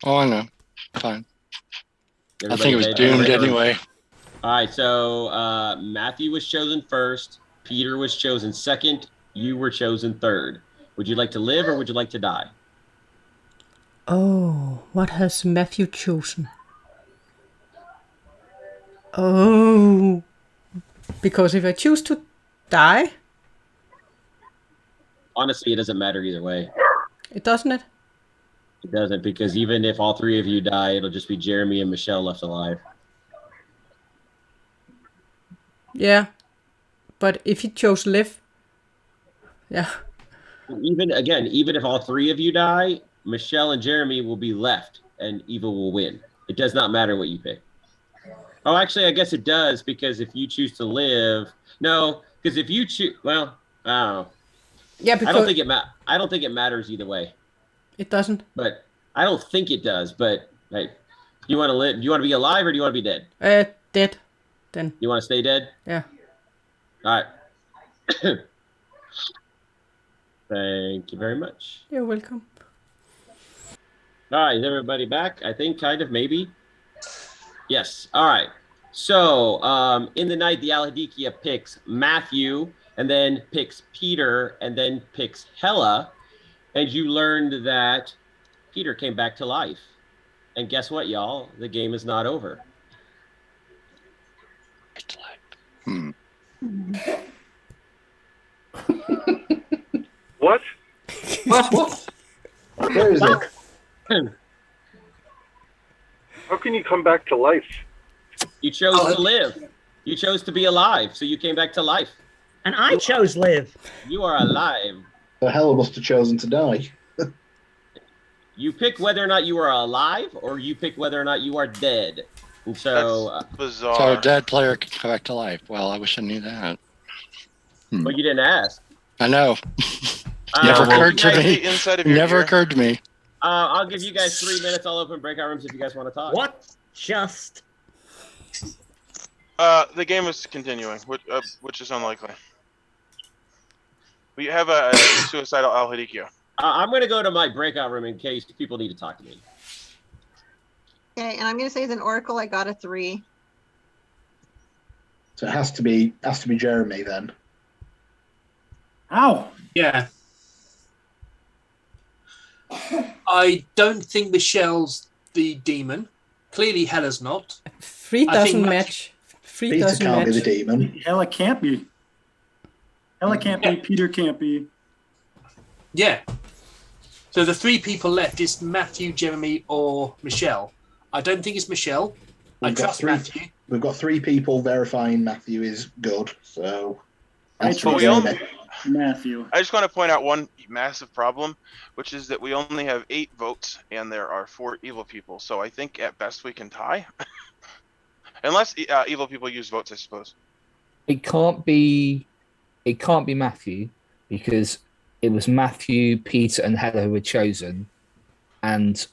Oh, I know. Fine. I Everybody think it was made doomed their- anyway. All right, so Matthew was chosen first. Peter was chosen second. You were chosen third. Would you like to live or would you like to die? Oh, what has Matthew chosen? Oh, because if I choose to die, Honestly, it doesn't matter either way. it doesn't it? It doesn't, because even if all three of you die, it'll just be Jeremy and Michelle left alive. Yeah, but if he chose live, yeah. Even if all three of you die, Michelle and Jeremy will be left, and evil will win. It does not matter what you pick. Oh, actually, I guess it does, because if you choose to live, no, because if you choose, well, I don't know. Yeah, because I don't think it matters either way. It doesn't. But I don't think it does. But like, you want to live? Do you want to be alive or do you want to be dead? Dead. Then. You want to stay dead? Yeah. All right. Thank you very much. You're welcome. All right, is everybody back? I think, kind of, maybe. Yes. All right. So, in the night, the Alhadikia picks Matthew, and then picks Peter, and then picks Hella, and you learned that Peter came back to life. And guess what, y'all? The game is not over. What? What? Where is it? How can you come back to life? You chose to live. You chose to be alive, so you came back to life. And I chose live. You are alive. The hell must have chosen to die. You pick whether or not you are alive, or you pick whether or not you are dead. And so, That's bizarre. So a dead player can come back to life. Well, I wish I knew that. Well, you didn't ask. I know. Never occurred to me. Never occurred to me. I'll give you guys 3 minutes. I'll open breakout rooms if you guys want to talk. What? Just. The game is continuing, which is unlikely. We have a suicidal Alhadikia. I'm going to go to my breakout room in case people need to talk to me. Okay, and I'm going to say as an oracle, I got a 3. So it has to be Jeremy then. Ow. Yeah. I don't think Michelle's the demon. Clearly, Hella's not. 3 doesn't match. 3 Peter doesn't can't match. be the demon. Hella can't be. Hella can't be. Peter can't be. Yeah. So the 3 people left is Matthew, Jeremy, or Michelle. I don't think it's Michelle. I trust Matthew. We've got 3 people verifying Matthew is good, so I trust Matthew. I just want to point out one massive problem, which is that we only have 8 votes and there are 4 evil people. So I think at best we can tie, unless evil people use votes, I suppose. It can't be Matthew, because it was Matthew, Peter, and Hella who were chosen, and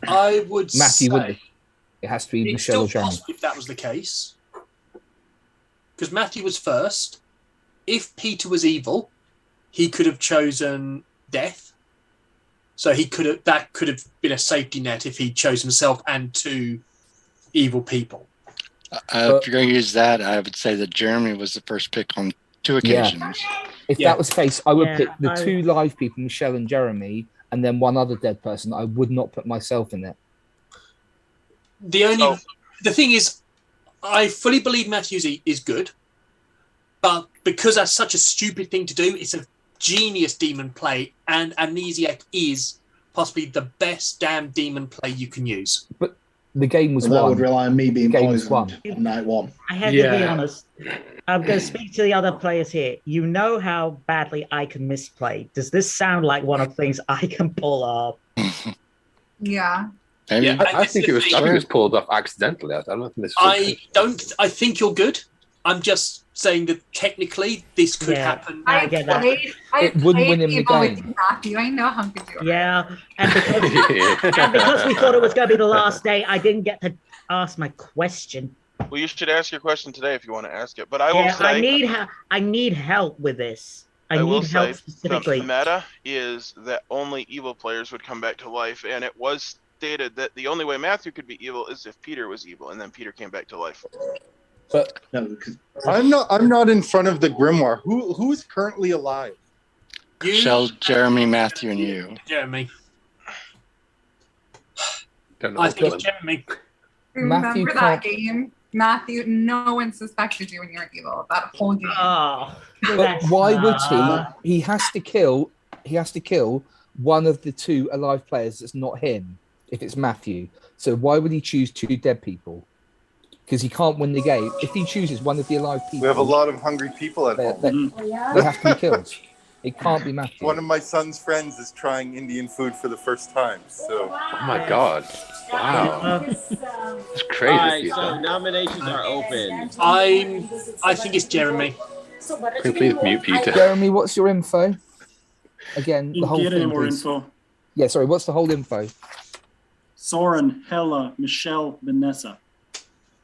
I would Matthew say wouldn't. It has to be it's Michelle still or Jeremy. possible if that was the case, because Matthew was first. If Peter was evil, he could have chosen death. So that could have been a safety net if he chose himself and 2 evil people. If you're going to use that, I would say that Jeremy was the first pick on 2 occasions. If that was the case, I would pick the 2 live people, Michelle and Jeremy, and then 1 other dead person. I would not put myself in it. The thing is, I fully believe Matthews is good, but because that's such a stupid thing to do, it's a genius demon play, and Amnesiac is possibly the best damn demon play you can use. But the game was that won. would rely on me being The game was poisoned on night 1. I have to be honest. I'm going to speak to the other players here. You know how badly I can misplay. Does this sound like one of the things I can pull off? Yeah. I think it was pulled off accidentally. I don't think this. I think you're good. I'm just saying that technically this could happen. I wouldn't win him the evil with game. you, Matthew. I know how good you are. Yeah, and because we thought it was going to be the last day, I didn't get to ask my question. Well, you should ask your question today if you want to ask it. But I will say, I need help with this. I will need help say specifically. The meta is that only evil players would come back to life, and it was stated that the only way Matthew could be evil is if Peter was evil, and then Peter came back to life. But I'm not in front of the Grimoire. Who's currently alive? Michelle, Jeremy, Matthew, and you. Jeremy. I think it's Jeremy. Remember that game? Matthew, no one suspected you when you were evil. That whole game. But why would he? He has to kill one of the two alive players that's not him, if it's Matthew. So why would he choose two dead people? Because he can't win the game. If he chooses one of the alive people... We have a lot of hungry people at home. They have to be killed. It can't be Matthew. One of my son's friends is trying Indian food for the first time. So. Oh my God! Wow, it's crazy. All right, so nominations are open. I think it's Jeremy. Can you please mute Peter? Jeremy, what's your info? Again, the whole Get thing. any more Please. info? Yeah, sorry. What's the whole info? Soren, Hella, Michelle, Vanessa.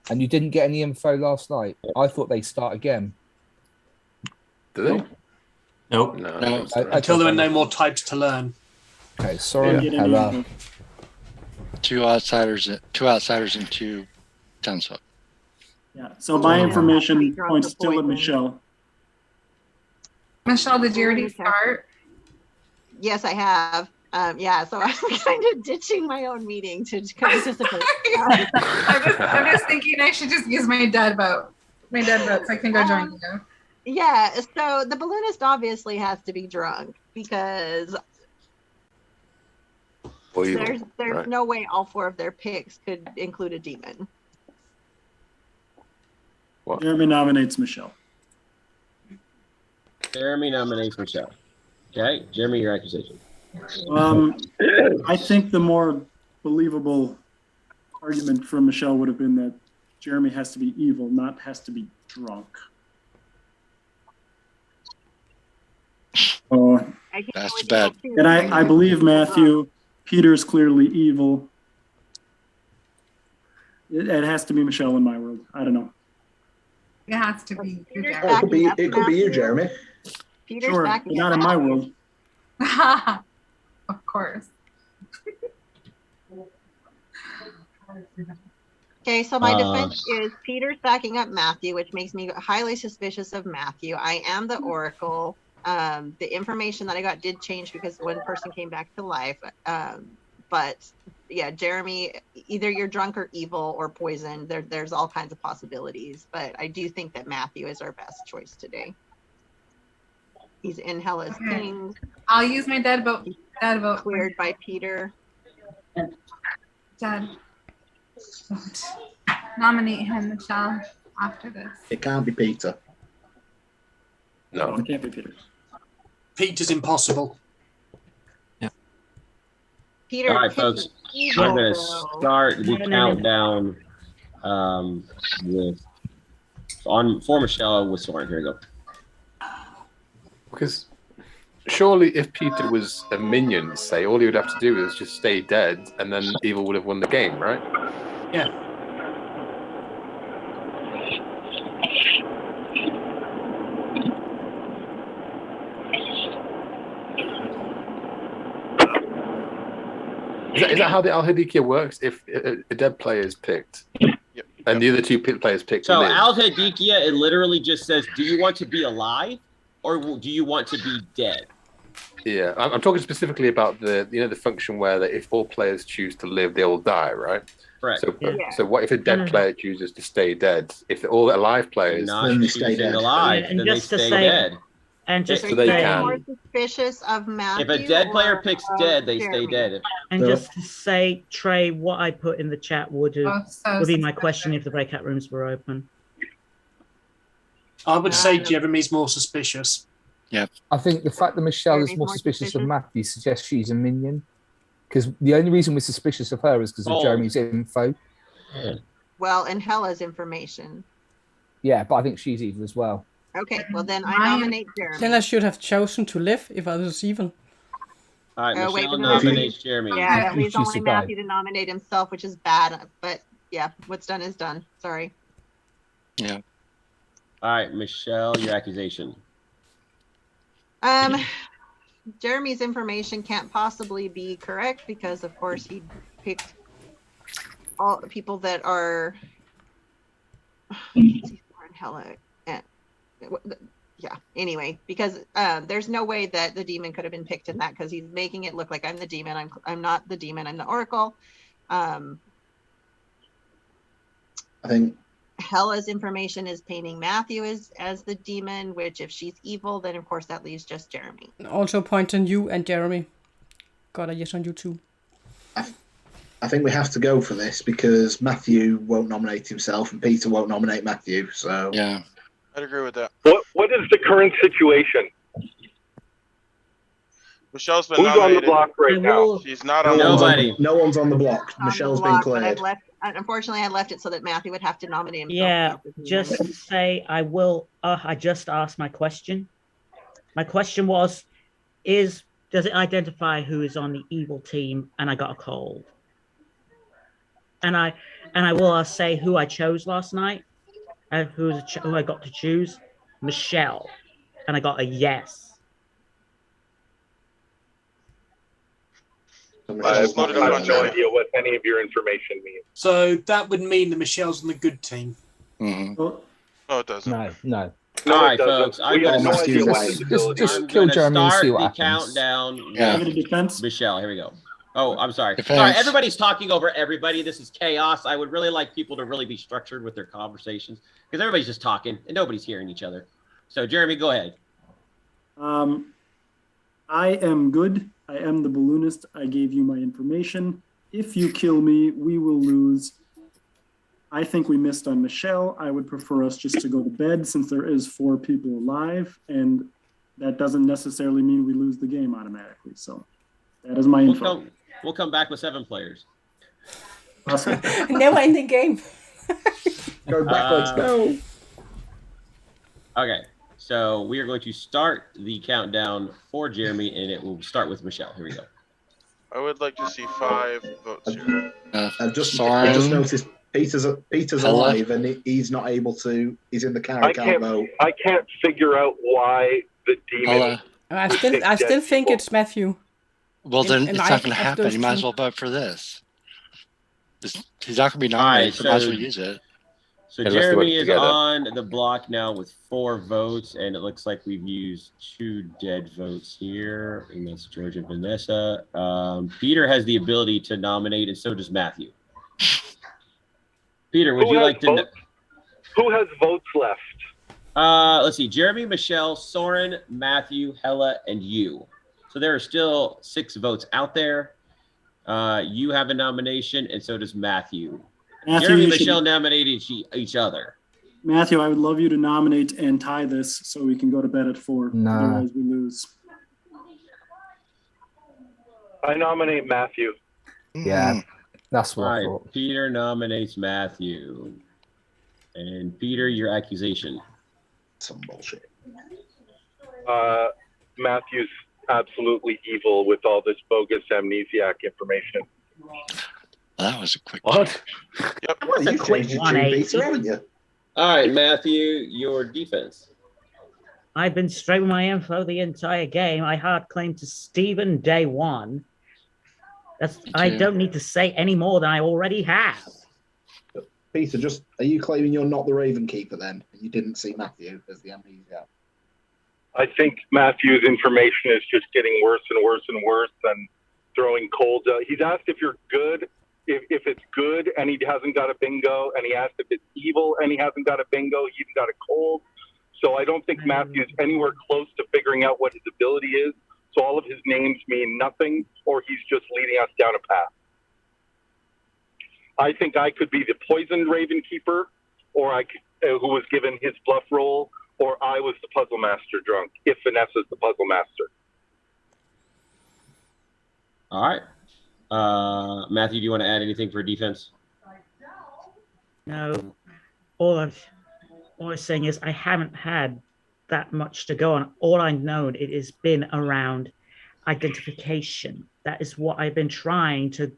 And you didn't get any info last night. I thought they start again. Do they? Nope. No. Until there are no more types to learn. Okay, Soren, Hella. Two outsiders and two townsfolk. Yeah. So my information points still at Michelle. Michelle, did you already start? Yes, I have. Yeah, so I'm kind of ditching my own meeting to participate. I'm just thinking I should just use my dead vote. My dead vote, so I can go join you. Yeah, so the balloonist obviously has to be drunk because there's right. no way all four of their picks could include a demon. What? Jeremy nominates Michelle. Jeremy nominates Michelle. Okay, Jeremy, your accusation. I think the more believable argument from Michelle would have been that Jeremy has to be evil, not has to be drunk. That's bad. And I believe Matthew. Peter's clearly evil. It has to be Michelle in my world. I don't know. It has to be. It could be you, Jeremy. Peter's Sure, but not in my world. Of course. Okay, so my defense is Peter's backing up Matthew, which makes me highly suspicious of Matthew. I am the Oracle. The information that I got did change because one person came back to life. But yeah, Jeremy, either you're drunk or evil or poisoned. There's all kinds of possibilities. But I do think that Matthew is our best choice today. He's in Hella's Kings. I'll use my dead vote. Dead vote. Cleared by Peter. Dead. Nominate him, Michelle, after this. It can't be Peter. No, it can't be Peter. Peter's impossible. Peter. All right, folks. I'm going to start the countdown for Michelle with Soren. Here we go. Because surely if Peter was a minion, say, all he would have to do is just stay dead and then evil would have won the game, right? Yeah. Is that how the Al-Hadikia works? If a dead player is picked and the other two players picked So live? Al-Hadikia, it literally just says, do you want to be alive or do you want to be dead? Yeah, I'm talking specifically about the function where that if all players choose to live, they all die, right? Correct. So what if a dead player chooses to stay dead? If all the alive players stay dead. Alive, then they stay dead. And just so they can. More suspicious of Matthew. If a dead player picks dead, they stay dead. And just to say, Trey, what I put in the chat would be my question if the breakout rooms were open. I would say Jeremy's more suspicious. Yeah. I think the fact that Michelle is more suspicious of Matthew suggests she's a minion. Because the only reason we're suspicious of her is because of Jeremy's info. Well, and Hella's information. Yeah, but I think she's evil as well. Okay, well then I nominate Jeremy. Then I should have chosen to live if I was even. All right, Oh, wait, Michelle but no, nominates Jeremy. Yeah, that leaves only Matthew to nominate himself, which is bad. But yeah, what's done is done. Sorry. Yeah. All right, Michelle, your accusation. Jeremy's information can't possibly be correct because, of course, he picked all the people that are. Hella. Yeah. Anyway, because there's no way that the demon could have been picked in that because he's making it look like I'm the demon. I'm not the demon. I'm the Oracle. I think Hella's information is painting Matthew as the demon, which if she's evil, then of course that leaves just Jeremy. Also point on you and Jeremy. got a yes on you too. I think we have to go for this because Matthew won't nominate himself and Peter won't nominate Matthew. So yeah, I'd agree with that. What is the current situation? Michelle's been Who's nominated. on the block right now? She's not on the block. Nobody. No one's on the block. On Michelle's the block, been but cleared. unfortunately, I left it so that Matthew would have to nominate himself. Yeah, just to say I will. I just asked my question. My question was, does it identify who is on the evil team? And I got a cold. And I will say who I chose last night. Who I got to choose? Michelle, and I got a yes. I have no idea what any of your information means. So that would mean that Michelle's on the good team. No, it doesn't. No. All right, folks. I'm going to just kill Jeremy and see what happens. Countdown. Yeah. With Michelle, here we go. Oh, I'm sorry. Defense. Sorry, everybody's talking over everybody. This is chaos. I would really like people to really be structured with their conversations because everybody's just talking and nobody's hearing each other. So, Jeremy, go ahead. I am good. I am the balloonist. I gave you my information. If you kill me, we will lose. I think we missed on Michelle. I would prefer us just to go to bed since there is 4 people alive, and that doesn't necessarily mean we lose the game automatically. So that is my info. We'll come back with 7 players. Awesome. Never ending game. Go back, let's go. Okay, so we are going to start the countdown for Jeremy, and it will start with Michelle. Here we go. I would like to see 5 votes here. I just noticed Peter's alive and he's not able to. He's in the car. I can't figure out why the demon. I still think it's Matthew. Well, then it's not going to happen. You might as well vote for this. He's not going to be nominated, so might as well use it. So Jeremy is on the block now with 4 votes, and it looks like we've used 2 dead votes here, and that's George and Vanessa. Peter has the ability to nominate, and so does Matthew. Peter, would you like to? Who has votes left? Let's see: Jeremy, Michelle, Soren, Matthew, Hella, and you. So there are still 6 votes out there. You have a nomination, and so does Matthew. Jeremy and Michelle nominated each other. Matthew, I would love you to nominate and tie this so we can go to bed at 4. No. Otherwise we lose. I nominate Matthew. Yeah, that's what I All thought. right, Peter nominates Matthew. And Peter, your accusation. Some bullshit. Matthew's absolutely evil with all this bogus amnesiac information. Well, that was a quick What? Yep. Well, you changed your tune, Peter, haven't you? All right, Matthew, your defense. I've been straight with my info the entire game. I hard claim to Steven day 1. I don't need to say any more than I already have. Peter, are you claiming you're not the Raven Keeper then? You didn't see Matthew as the amnesia? I think Matthew's information is just getting worse and worse and worse and throwing cold. He's asked if you're good, if it's good and he hasn't got a bingo, and he asked if it's evil and he hasn't got a bingo, he even got a cold. So I don't think Matthew's anywhere close to figuring out what his ability is. So all of his names mean nothing, or he's just leading us down a path. I think I could be the poisoned Raven Keeper, or who was given his bluff roll, or I was the Puzzle Master drunk, if Vanessa's the Puzzle Master. All right. Matthew, do you want to add anything for defense? No. All I'm saying is I haven't had that much to go on. All I know it has been around identification. That is what I've been trying to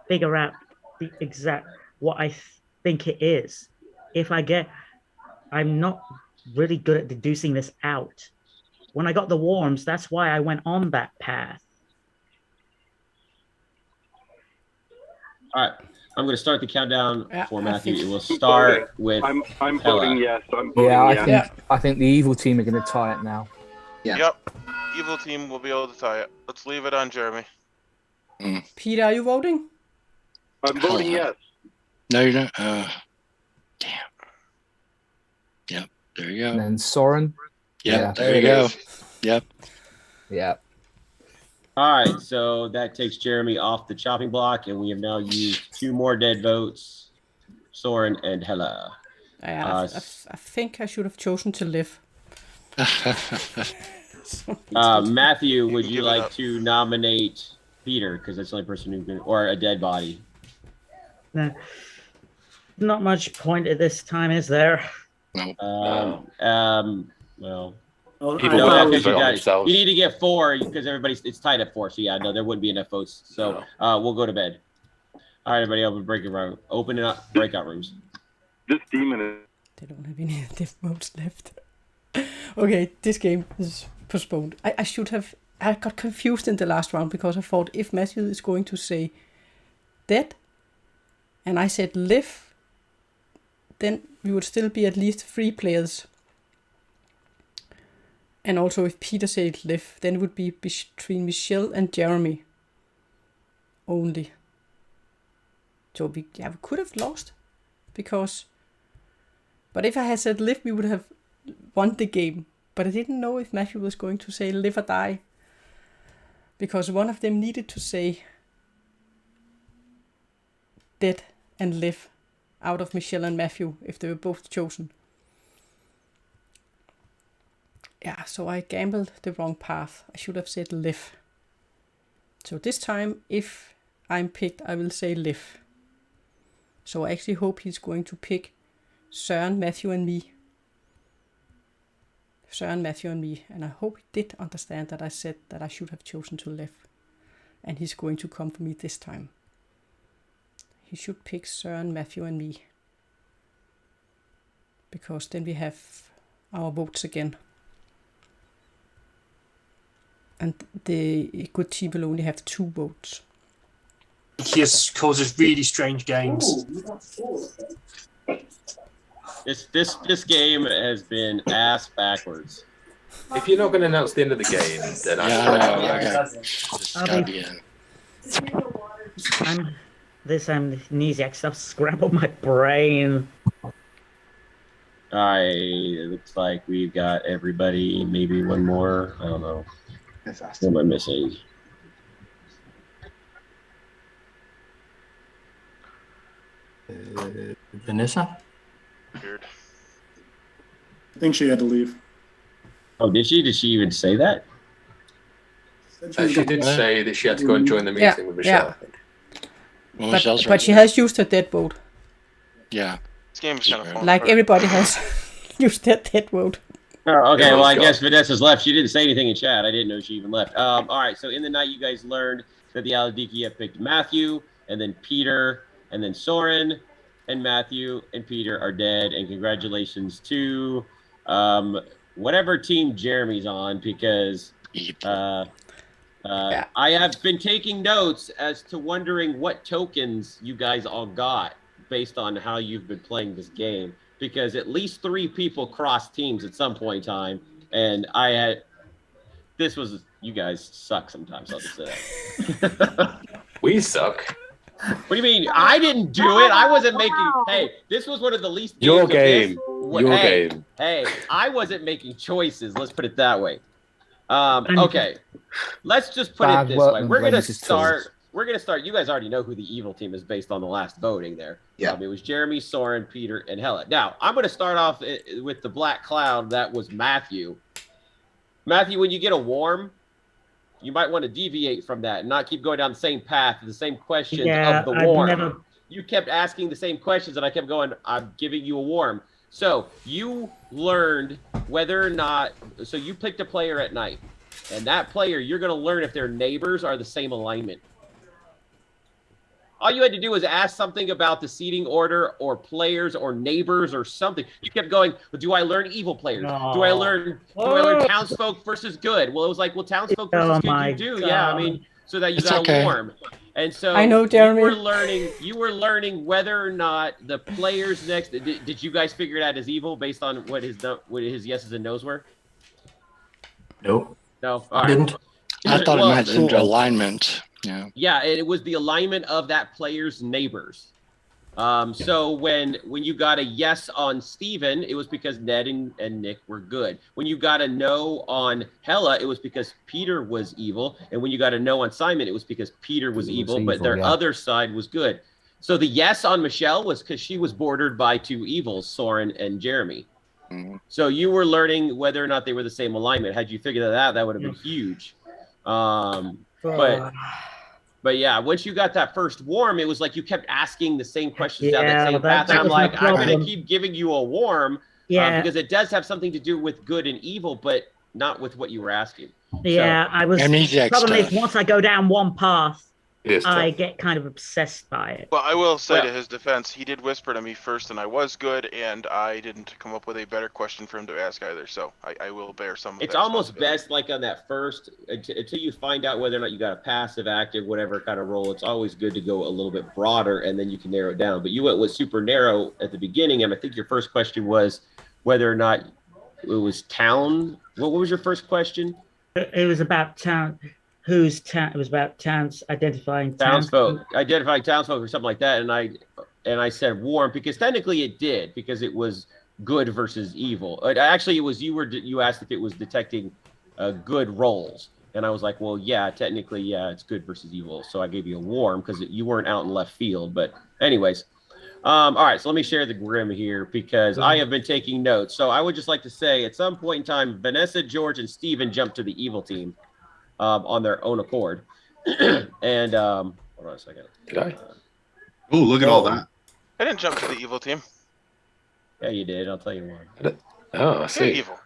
figure out the exact what I think it is. I'm not really good at deducing this out. When I got the worms, that's why I went on that path. All right. I'm going to start the countdown for Matthew. It will start with. I'm voting yes. I'm voting yes. I think the evil team are going to tie it now. Yeah. Yep. Evil team will be able to tie it. Let's leave it on Jeremy. Peter, are you voting? I'm voting yes. No, you're not. Damn. Yep. There you go. And then Soren. Yep. There you go. Yep. Yeah. All right, so that takes Jeremy off the chopping block, and we have now used 2 more dead votes, Soren and Hella. I think I should have chosen to live. Matthew, would you like to nominate Peter, because that's the only person who can, or a dead body? No, not much point at this time, is there? Well, People no, vote on you themselves. need to get 4 because it's tied at 4. So yeah, no, there wouldn't be enough votes. So we'll go to bed. All right, everybody, open it up, breakout rooms. This demon is. They don't have any death votes left. Okay, this game is postponed. I got confused in the last round because I thought if Matthew is going to say dead and I said live, then we would still be at least 3 players. And also if Peter said live, then it would be between Michelle and Jeremy only. So we could have lost because... But if I had said live, we would have won the game. But I didn't know if Matthew was going to say live or die. Because one of them needed to say dead and live out of Michelle and Matthew if they were both chosen. Yeah, so I gambled the wrong path. I should have said live. So this time, if I'm picked, I will say live. So I actually hope he's going to pick Søren, Matthew and me. Søren, Matthew and me. And I hope he did understand that I said that I should have chosen to live. And he's going to come for me this time. He should pick Søren, Matthew and me. Because then we have our votes again. And the good team will only have 2 votes. He causes really strange games. This game has been ass backwards. If you're not going to announce the end of the game, then This amnesiac stuff scrambled my brain. It looks like we've got everybody. Maybe one more. I don't know. What am I missing? Vanessa? Weird. I think she had to leave. Oh, did she? Did she even say that? She did say that she had to go and join the meeting with Michelle. Yeah. But she has used her dead vote. Yeah. This game is kind of fun. Like everybody has used their dead vote. Oh, okay, well, I guess Vanessa's left. She didn't say anything in chat. I didn't know she even left. All right, so in the night, you guys learned that the Aladiki have picked Matthew, and then Peter, and then Soren, and Matthew and Peter are dead. And congratulations to whatever team Jeremy's on, because I have been taking notes as to wondering what tokens you guys all got based on how you've been playing this game. Because at least 3 people crossed teams at some point in time, and you guys suck sometimes. I'll just say that. We suck. What do you mean? I didn't do it. I wasn't making. Hey, this was one of the least. Your games game. Your game. Hey, I wasn't making choices. Let's put it that way. Okay, let's just put it this way. We're gonna start. You guys already know who the evil team is based on the last voting there. Yeah. It was Jeremy, Soren, Peter, and Hella. Now, I'm going to start off with the black cloud. That was Matthew. Matthew, when you get a warm, you might want to deviate from that and not keep going down the same path, the same questions of the warm. You kept asking the same questions, and I kept going, I'm giving you a warm. So you learned whether or not, so you picked a player at night, and that player, you're going to learn if their neighbors are the same alignment. All you had to do was ask something about the seating order or players or neighbors or something. You kept going, well, do I learn evil players? No. Do I learn townsfolk versus good? Well, it was like, well, townsfolk versus good you do. God. Yeah, I mean, so that you got a warm. And so I know, Jeremy. You were learning whether or not the players next. Did you guys figure it out as evil based on what his yeses and nos were? Nope. No, I didn't. I thought it meant alignment. Yeah. Yeah, it was the alignment of that player's neighbors. So when you got a yes on Steven, it was because Ned and Nick were good. When you got a no on Hella, it was because Peter was evil. And when you got a no on Simon, it was because Peter was evil, but their other side was good. So the yes on Michelle was because she was bordered by two evils, Soren and Jeremy. So you were learning whether or not they were the same alignment. Had you figured that out, that would have been huge. But yeah, once you got that first warm, it was like you kept asking the same questions down that same path. And I'm like, I'm going to keep giving you a warm because it does have something to do with good and evil, but not with what you were asking. Yeah, so, I was. The problem is once I go down one path, I get kind of obsessed by it. Well, I will say to his defense, he did whisper to me first, and I was good, and I didn't come up with a better question for him to ask either. So I will bear some of it's that almost best, like on that first, until you find out whether or not you got a passive, active, whatever kind of role. It's always good to go a little bit broader, and then you can narrow it down. But you went with super narrow at the beginning, and I think your first question was whether or not it was town. What was your first question? It was about town. It was about towns, identifying townsfolk or something like that. And I said warm because technically it did, because it was good versus evil. Actually, it was you asked if it was detecting good roles, and I was like, well, yeah, technically, yeah, it's good versus evil. So I gave you a warm because you weren't out in left field. But anyways, all right. So let me share the Grim here because I have been taking notes. So I would just like to say, at some point in time, Vanessa, George, and Steven jumped to the evil team. On their own accord. And hold on a second. Did I? Oh, look at all that. I didn't jump to the evil team. Yeah, you did. I'll tell you why. Oh, I see. You're evil.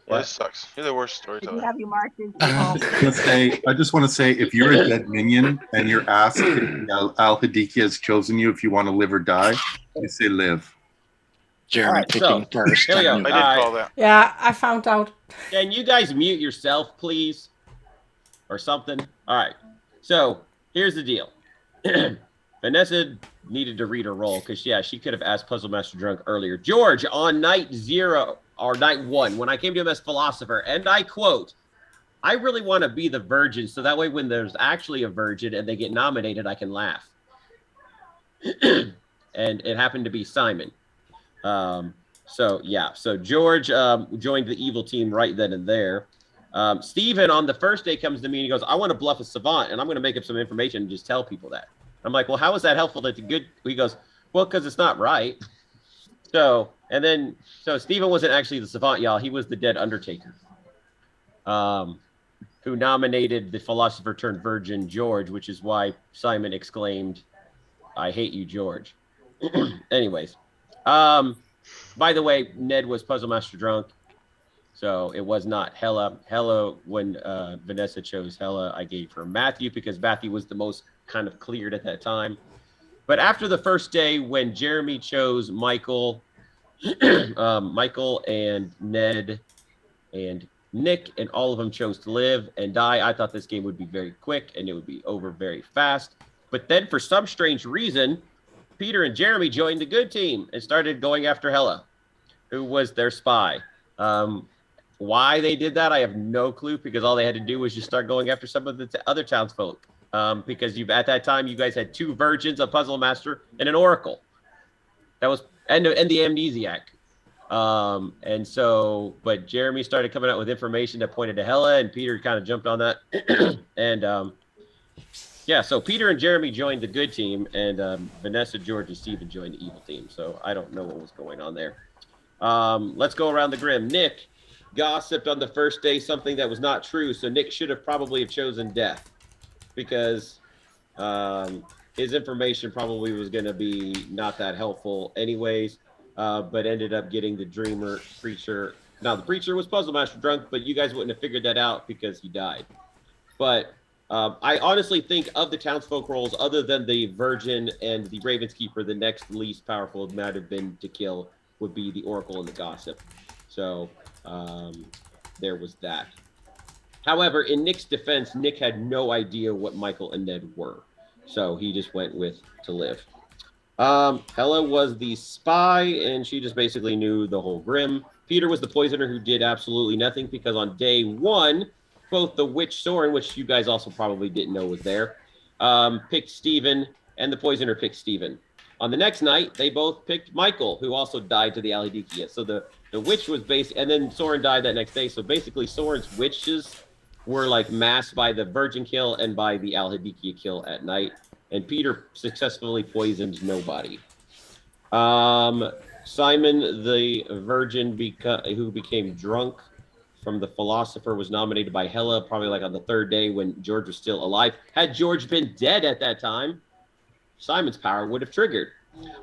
Yeah, this sucks. You're the worst storyteller. Have you marked into I just want to say, if you're a dead minion and you're asked if Al-Hadiki has chosen you if you want to live or die, you say live. Jeremy picking first. Here we go. I did call that. Yeah, I found out. Can you guys mute yourself, please? Or something? All right. So here's the deal. Vanessa needed to read her role because, yeah, she could have asked Puzzle Master Drunk earlier. George, on night 0 or night 1, when I came to him as philosopher, and I quote, I really want to be the virgin so that way when there's actually a virgin and they get nominated, I can laugh. And it happened to be Simon. So George joined the evil team right then and there. Steven on the first day comes to me and he goes, I want to bluff a savant and I'm going to make up some information and just tell people that. I'm like, well, how is that helpful? That's good. He goes, well, because it's not right. So Steven wasn't actually the savant, y'all. He was the dead Undertaker, who nominated the philosopher turned virgin George, which is why Simon exclaimed, I hate you, George. Anyways. By the way, Ned was Puzzle Master Drunk, so it was not Hella. Hella, when Vanessa chose Hella, I gave her Matthew because Matthew was the most kind of cleared at that time. But after the first day, when Jeremy chose Michael, Michael and Ned and Nick, and all of them chose to live and die, I thought this game would be very quick and it would be over very fast. But then for some strange reason, Peter and Jeremy joined the good team and started going after Hella, who was their spy. Why they did that, I have no clue, because all they had to do was just start going after some of the other townsfolk. Because at that time, you guys had 2 virgins, a puzzle master, and an oracle. That was and the amnesiac. But Jeremy started coming out with information that pointed to Hella, and Peter kind of jumped on that. And so Peter and Jeremy joined the good team, and Vanessa, George, and Steven joined the evil team. So I don't know what was going on there. Let's go around the Grim. Nick gossiped on the first day something that was not true, so Nick should have probably chosen death because his information probably was going to be not that helpful anyways, but ended up getting the dreamer preacher. Now, the preacher was Puzzle Master Drunk, but you guys wouldn't have figured that out because he died. But I honestly think of the townsfolk roles, other than the Virgin and the Raven's Keeper, the next least powerful might have been to kill would be the Oracle and the Gossip. So there was that. However, in Nick's defense, Nick had no idea what Michael and Ned were. So he just went with to live. Hella was the spy, and she just basically knew the whole Grim. Peter was the poisoner who did absolutely nothing because on day 1, both the witch Soren, which you guys also probably didn't know was there, picked Steven, and the poisoner picked Steven. On the next night, they both picked Michael, who also died to the Aladikia. So the witch was based, and then Soren died that next day. So basically, Soren's witches were like masked by the virgin kill and by the Aladikia kill at night. And Peter successfully poisoned nobody. Simon, the virgin who became drunk from the philosopher, was nominated by Hela probably like on the third day when George was still alive. Had George been dead at that time, Simon's power would have triggered.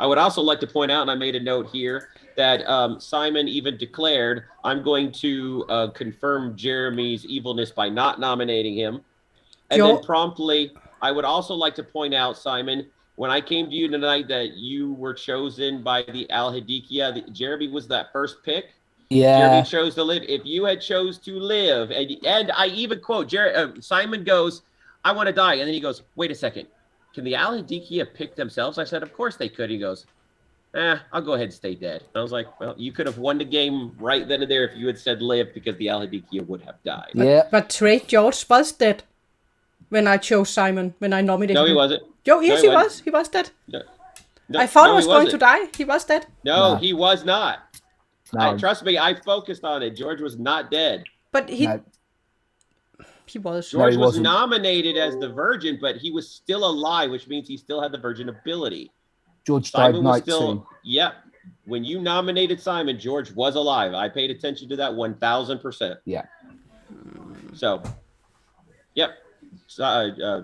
I would also like to point out, and I made a note here, that Simon even declared, I'm going to confirm Jeremy's evilness by not nominating him. And then promptly, I would also like to point out, Simon, when I came to you tonight that you were chosen by the Al-Hadikia, Jeremy was that first pick. Yeah. Jeremy chose to live. If you had chose to live, and I even quote, Simon goes, I want to die. And then he goes, wait a second. Can the Al-Hadikia pick themselves? I said, of course they could. He goes, I'll go ahead and stay dead. And I was like, well, you could have won the game right then and there if you had said live, because the Al-Hadikia would have died. But Trade George was dead when I chose Simon, when I nominated him. No, he wasn't. Yes, he was. He was dead. No, I thought he was going to die. He was dead. No, he was not. No. Trust me, I focused on it. George was not dead. But he was. George was nominated as the virgin, but he was still alive, which means he still had the virgin ability. George died night two. Yep. When you nominated Simon, George was alive. I paid attention to that 1,000%. Yeah. So, yep.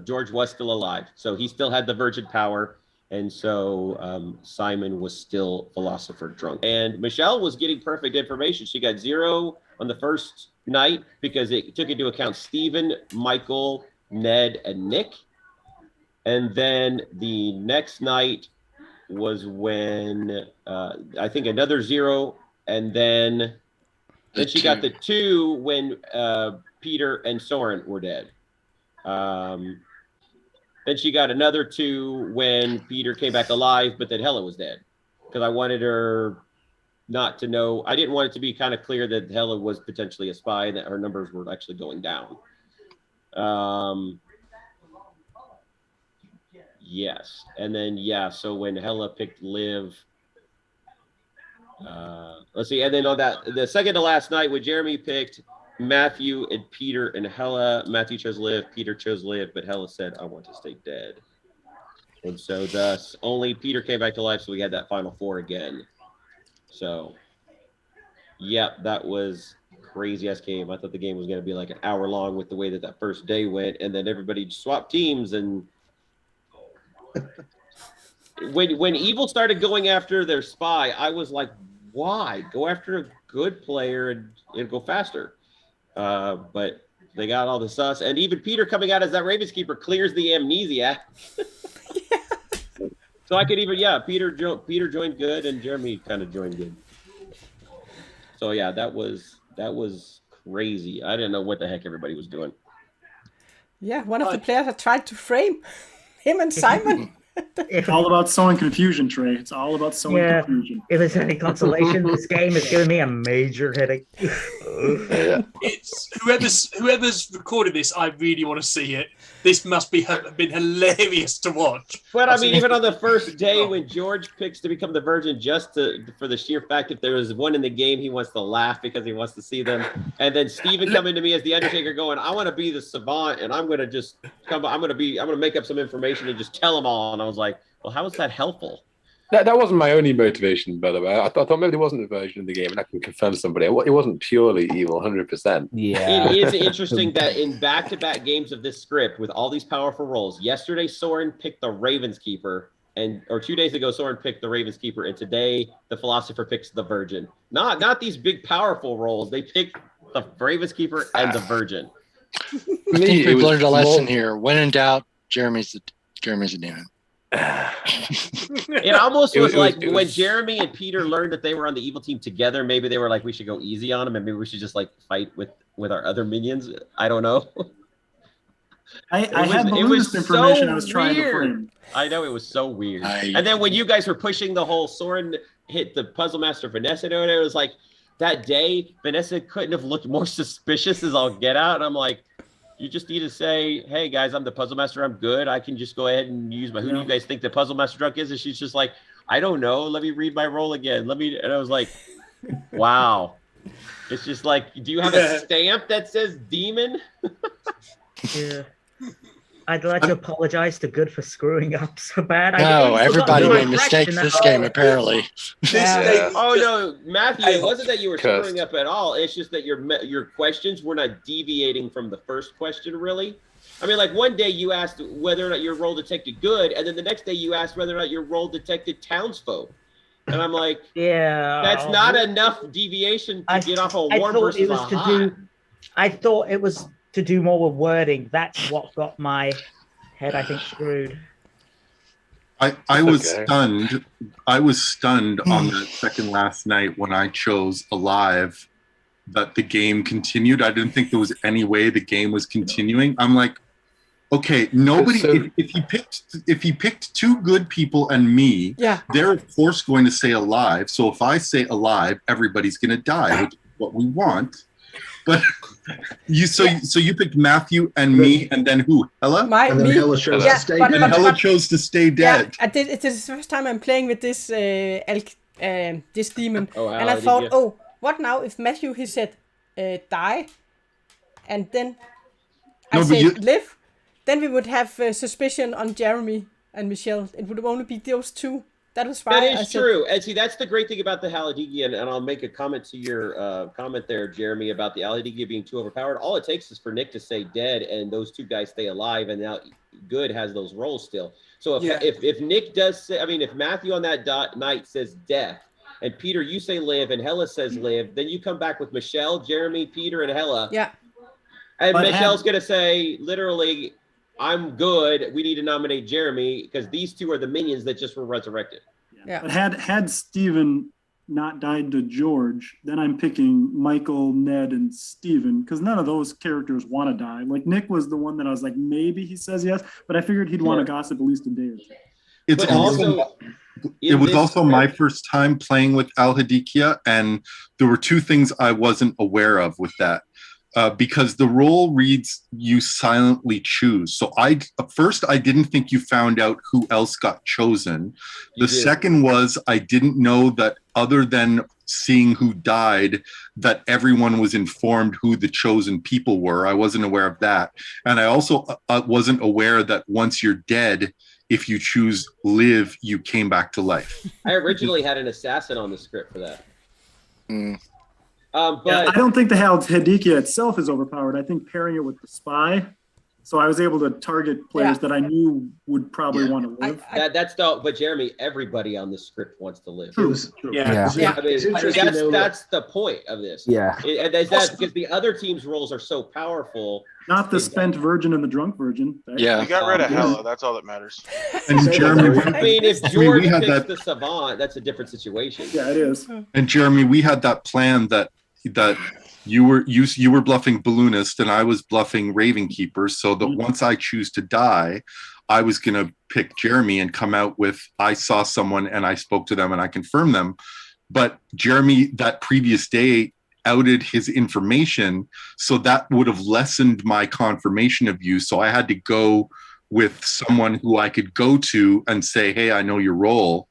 George was still alive. So he still had the virgin power. And so Simon was still philosopher drunk. And Michelle was getting perfect information. She got 0 on the first night because it took into account Steven, Michael, Ned, and Nick. And then the next night was when I think another 0. And then she got the 2 when Peter and Soren were dead. Then she got another 2 when Peter came back alive, but then Hela was dead. Because I wanted her not to know. I didn't want it to be kind of clear that Hela was potentially a spy and that her numbers were actually going down. Yes. And then, so when Hela picked Liv, let's see. And then on the second to last night when Jeremy picked Matthew and Peter and Hela, Matthew chose Liv, Peter chose Liv, but Hela said, I want to stay dead. And so thus only Peter came back to life, so we had that final 4 again. So, that was crazy ass game. I thought the game was going to be like an hour long with the way that first day went, and then everybody swapped teams. And when Evil started going after their spy, I was like, why? Go after a good player and go faster. But they got all the sus, and even Peter coming out as that Ravenskeeper clears the amnesia. So I could even, Peter joined good, and Jeremy kind of joined good. So that was crazy. I didn't know what the heck everybody was doing. Yeah, one of the players had tried to frame him and Simon. It's all about sowing confusion, Trey. It's all about sowing confusion. If it's any consolation, this game is giving me a major headache. It's whoever's recorded this. I really want to see it. This must be been hilarious to watch. But I mean, even on the first day when George picks to become the virgin, just for the sheer fact if there was one in the game, he wants to laugh because he wants to see them. And then Steven coming to me as the Undertaker, going, "I want to be the savant, and I'm gonna just come. I'm gonna make up some information and just tell them all." And I was like, "Well, how is that helpful?" That wasn't my only motivation, by the way. I thought maybe there wasn't a version of the game, and I can confirm somebody. It wasn't purely evil, 100%. Yeah. It is interesting that in back-to-back games of this script, with all these powerful roles, yesterday Soren picked the Ravenskeeper, or 2 days ago Soren picked the Ravenskeeper, and today the Philosopher picks the Virgin. Not these big powerful roles. They picked the Ravenskeeper and the Virgin. I think we've learned a lesson here. When in doubt, Jeremy's a demon. It almost was like when Jeremy and Peter learned that they were on the evil team together, maybe they were like, we should go easy on them and maybe we should just like fight with our other minions. I don't know. I had balloonist information I was trying to frame. I know, it was so weird. And then when you guys were pushing the whole Soren hit the Puzzle Master Vanessa over there, it was like that day Vanessa couldn't have looked more suspicious as all get out. And I'm like, You just need to say, hey guys, I'm the puzzle master. I'm good. I can just go ahead and use my, who do you guys think the puzzle master drunk is? And she's just like, I don't know. Let me read my roll again. And I was like, wow. It's just like, do you have a stamp that says demon? Yeah. I'd like to apologize to Good for screwing up so bad. No, everybody made mistakes this game, apparently. Oh, no, Matthew, it wasn't that you were screwing up at all. It's just that your questions were not deviating from the first question, really. I mean, like one day you asked whether or not your role detected good, and then the next day you asked whether or not your role detected townsfolk. And I'm like, yeah, that's not enough deviation to get off a warm versus a hot. I thought it was to do more with wording. That's what got my head, I think, screwed. I was stunned. I was stunned on that second last night when I chose alive that the game continued. I didn't think there was any way the game was continuing. I'm like, okay, nobody. If he picked two good people and me, they're of course going to say alive. So if I say alive, everybody's going to die, which is what we want. But so you picked Matthew and me, and then who? Hella? And then Hella chose to stay dead. And Hella chose to stay dead. Yeah, it is the first time I'm playing with this this demon, and I Hella, thought, oh, what now if Matthew he said die, and then I said live, then we would have suspicion on Jeremy and Michelle. It would only be those two. That was why That is true. And see, that's the great thing about the Haladigia, and I'll make a comment to your comment there, Jeremy, about the Haladigia being too overpowered. All it takes is for Nick to say dead, and those two guys stay alive, and now Good has those rolls still. So if Nick does say, I mean, if Matthew on that night says death, and Peter, you say live, and Hella says live, then you come back with Michelle, Jeremy, Peter, and Hella. Yeah. And Michelle's going to say, literally, I'm good. We need to nominate Jeremy because these two are the minions that just were resurrected. Yeah. But had Steven not died to George, then I'm picking Michael, Ned, and Steven because none of those characters want to die. Like Nick was the one that I was like, maybe he says yes, but I figured he'd want to gossip at least a day or two. It was also my first time playing with Al-Hadikia, and there were two things I wasn't aware of with that. Because the role reads you silently choose. So first I didn't think you found out who else got chosen. The second was I didn't know that other than seeing who died, that everyone was informed who the chosen people were. I wasn't aware of that. And I also wasn't aware that once you're dead, if you choose live, you came back to life. I originally had an assassin on the script for that. But I don't think the Hadikia itself is overpowered. I think pairing it with the spy, so I was able to target players that I knew would probably want to live. But Jeremy, everybody on this script wants to live. True. I mean, that's the point of this. Yeah. And that's because the other team's roles are so powerful. Not the spent virgin and the drunk virgin. Right? Yeah. We got rid of Hella. That's all that matters. And Jeremy, I mean, if George picks the savant, that's a different situation. Yeah, it is. And Jeremy, we had that plan that you were bluffing balloonist and I was bluffing raven keeper, so that once I choose to die, I was gonna pick Jeremy and come out with I saw someone and I spoke to them and I confirmed them. But Jeremy that previous day outed his information, so that would have lessened my confirmation of you. So I had to go with someone who I could go to and say, hey, I know your role.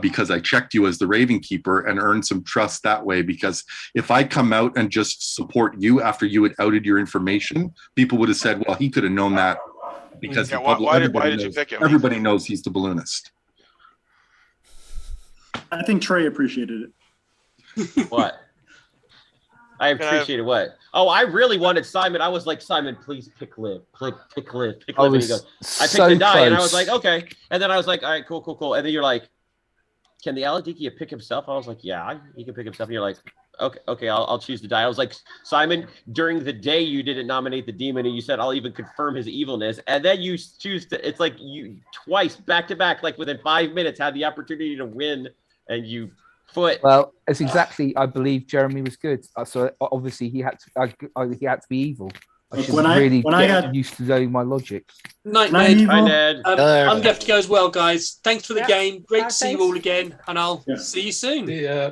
Because I checked you as the Raven Keeper and earned some trust that way. Because if I come out and just support you after you had outed your information, people would have said, well, he could have known that because why did you pick him? Everybody knows he's the balloonist. I think Trey appreciated it. What? I appreciated what? Oh, I really wanted Simon. I was like, Simon, please pick live. Pick live. And he goes, I picked the die. And I was like, okay. And then I was like, all right, cool. And then you're like, can the Aladikia pick himself? I was like, yeah, he can pick himself. And you're like, okay, I'll choose to die. I was like, Simon, during the day you didn't nominate the demon, and you said I'll even confirm his evilness, and then you choose to. It's like you twice back to back, like within 5 minutes, had the opportunity to win, and you foot. Well, it's exactly. I believe Jeremy was good, so obviously he had to be evil. I should really get used to knowing my logic. Night, Ned. Hi, Ned. I'm going to have to go as well, guys. Thanks for the game. Great to see you all again, and I'll see you soon. Yeah.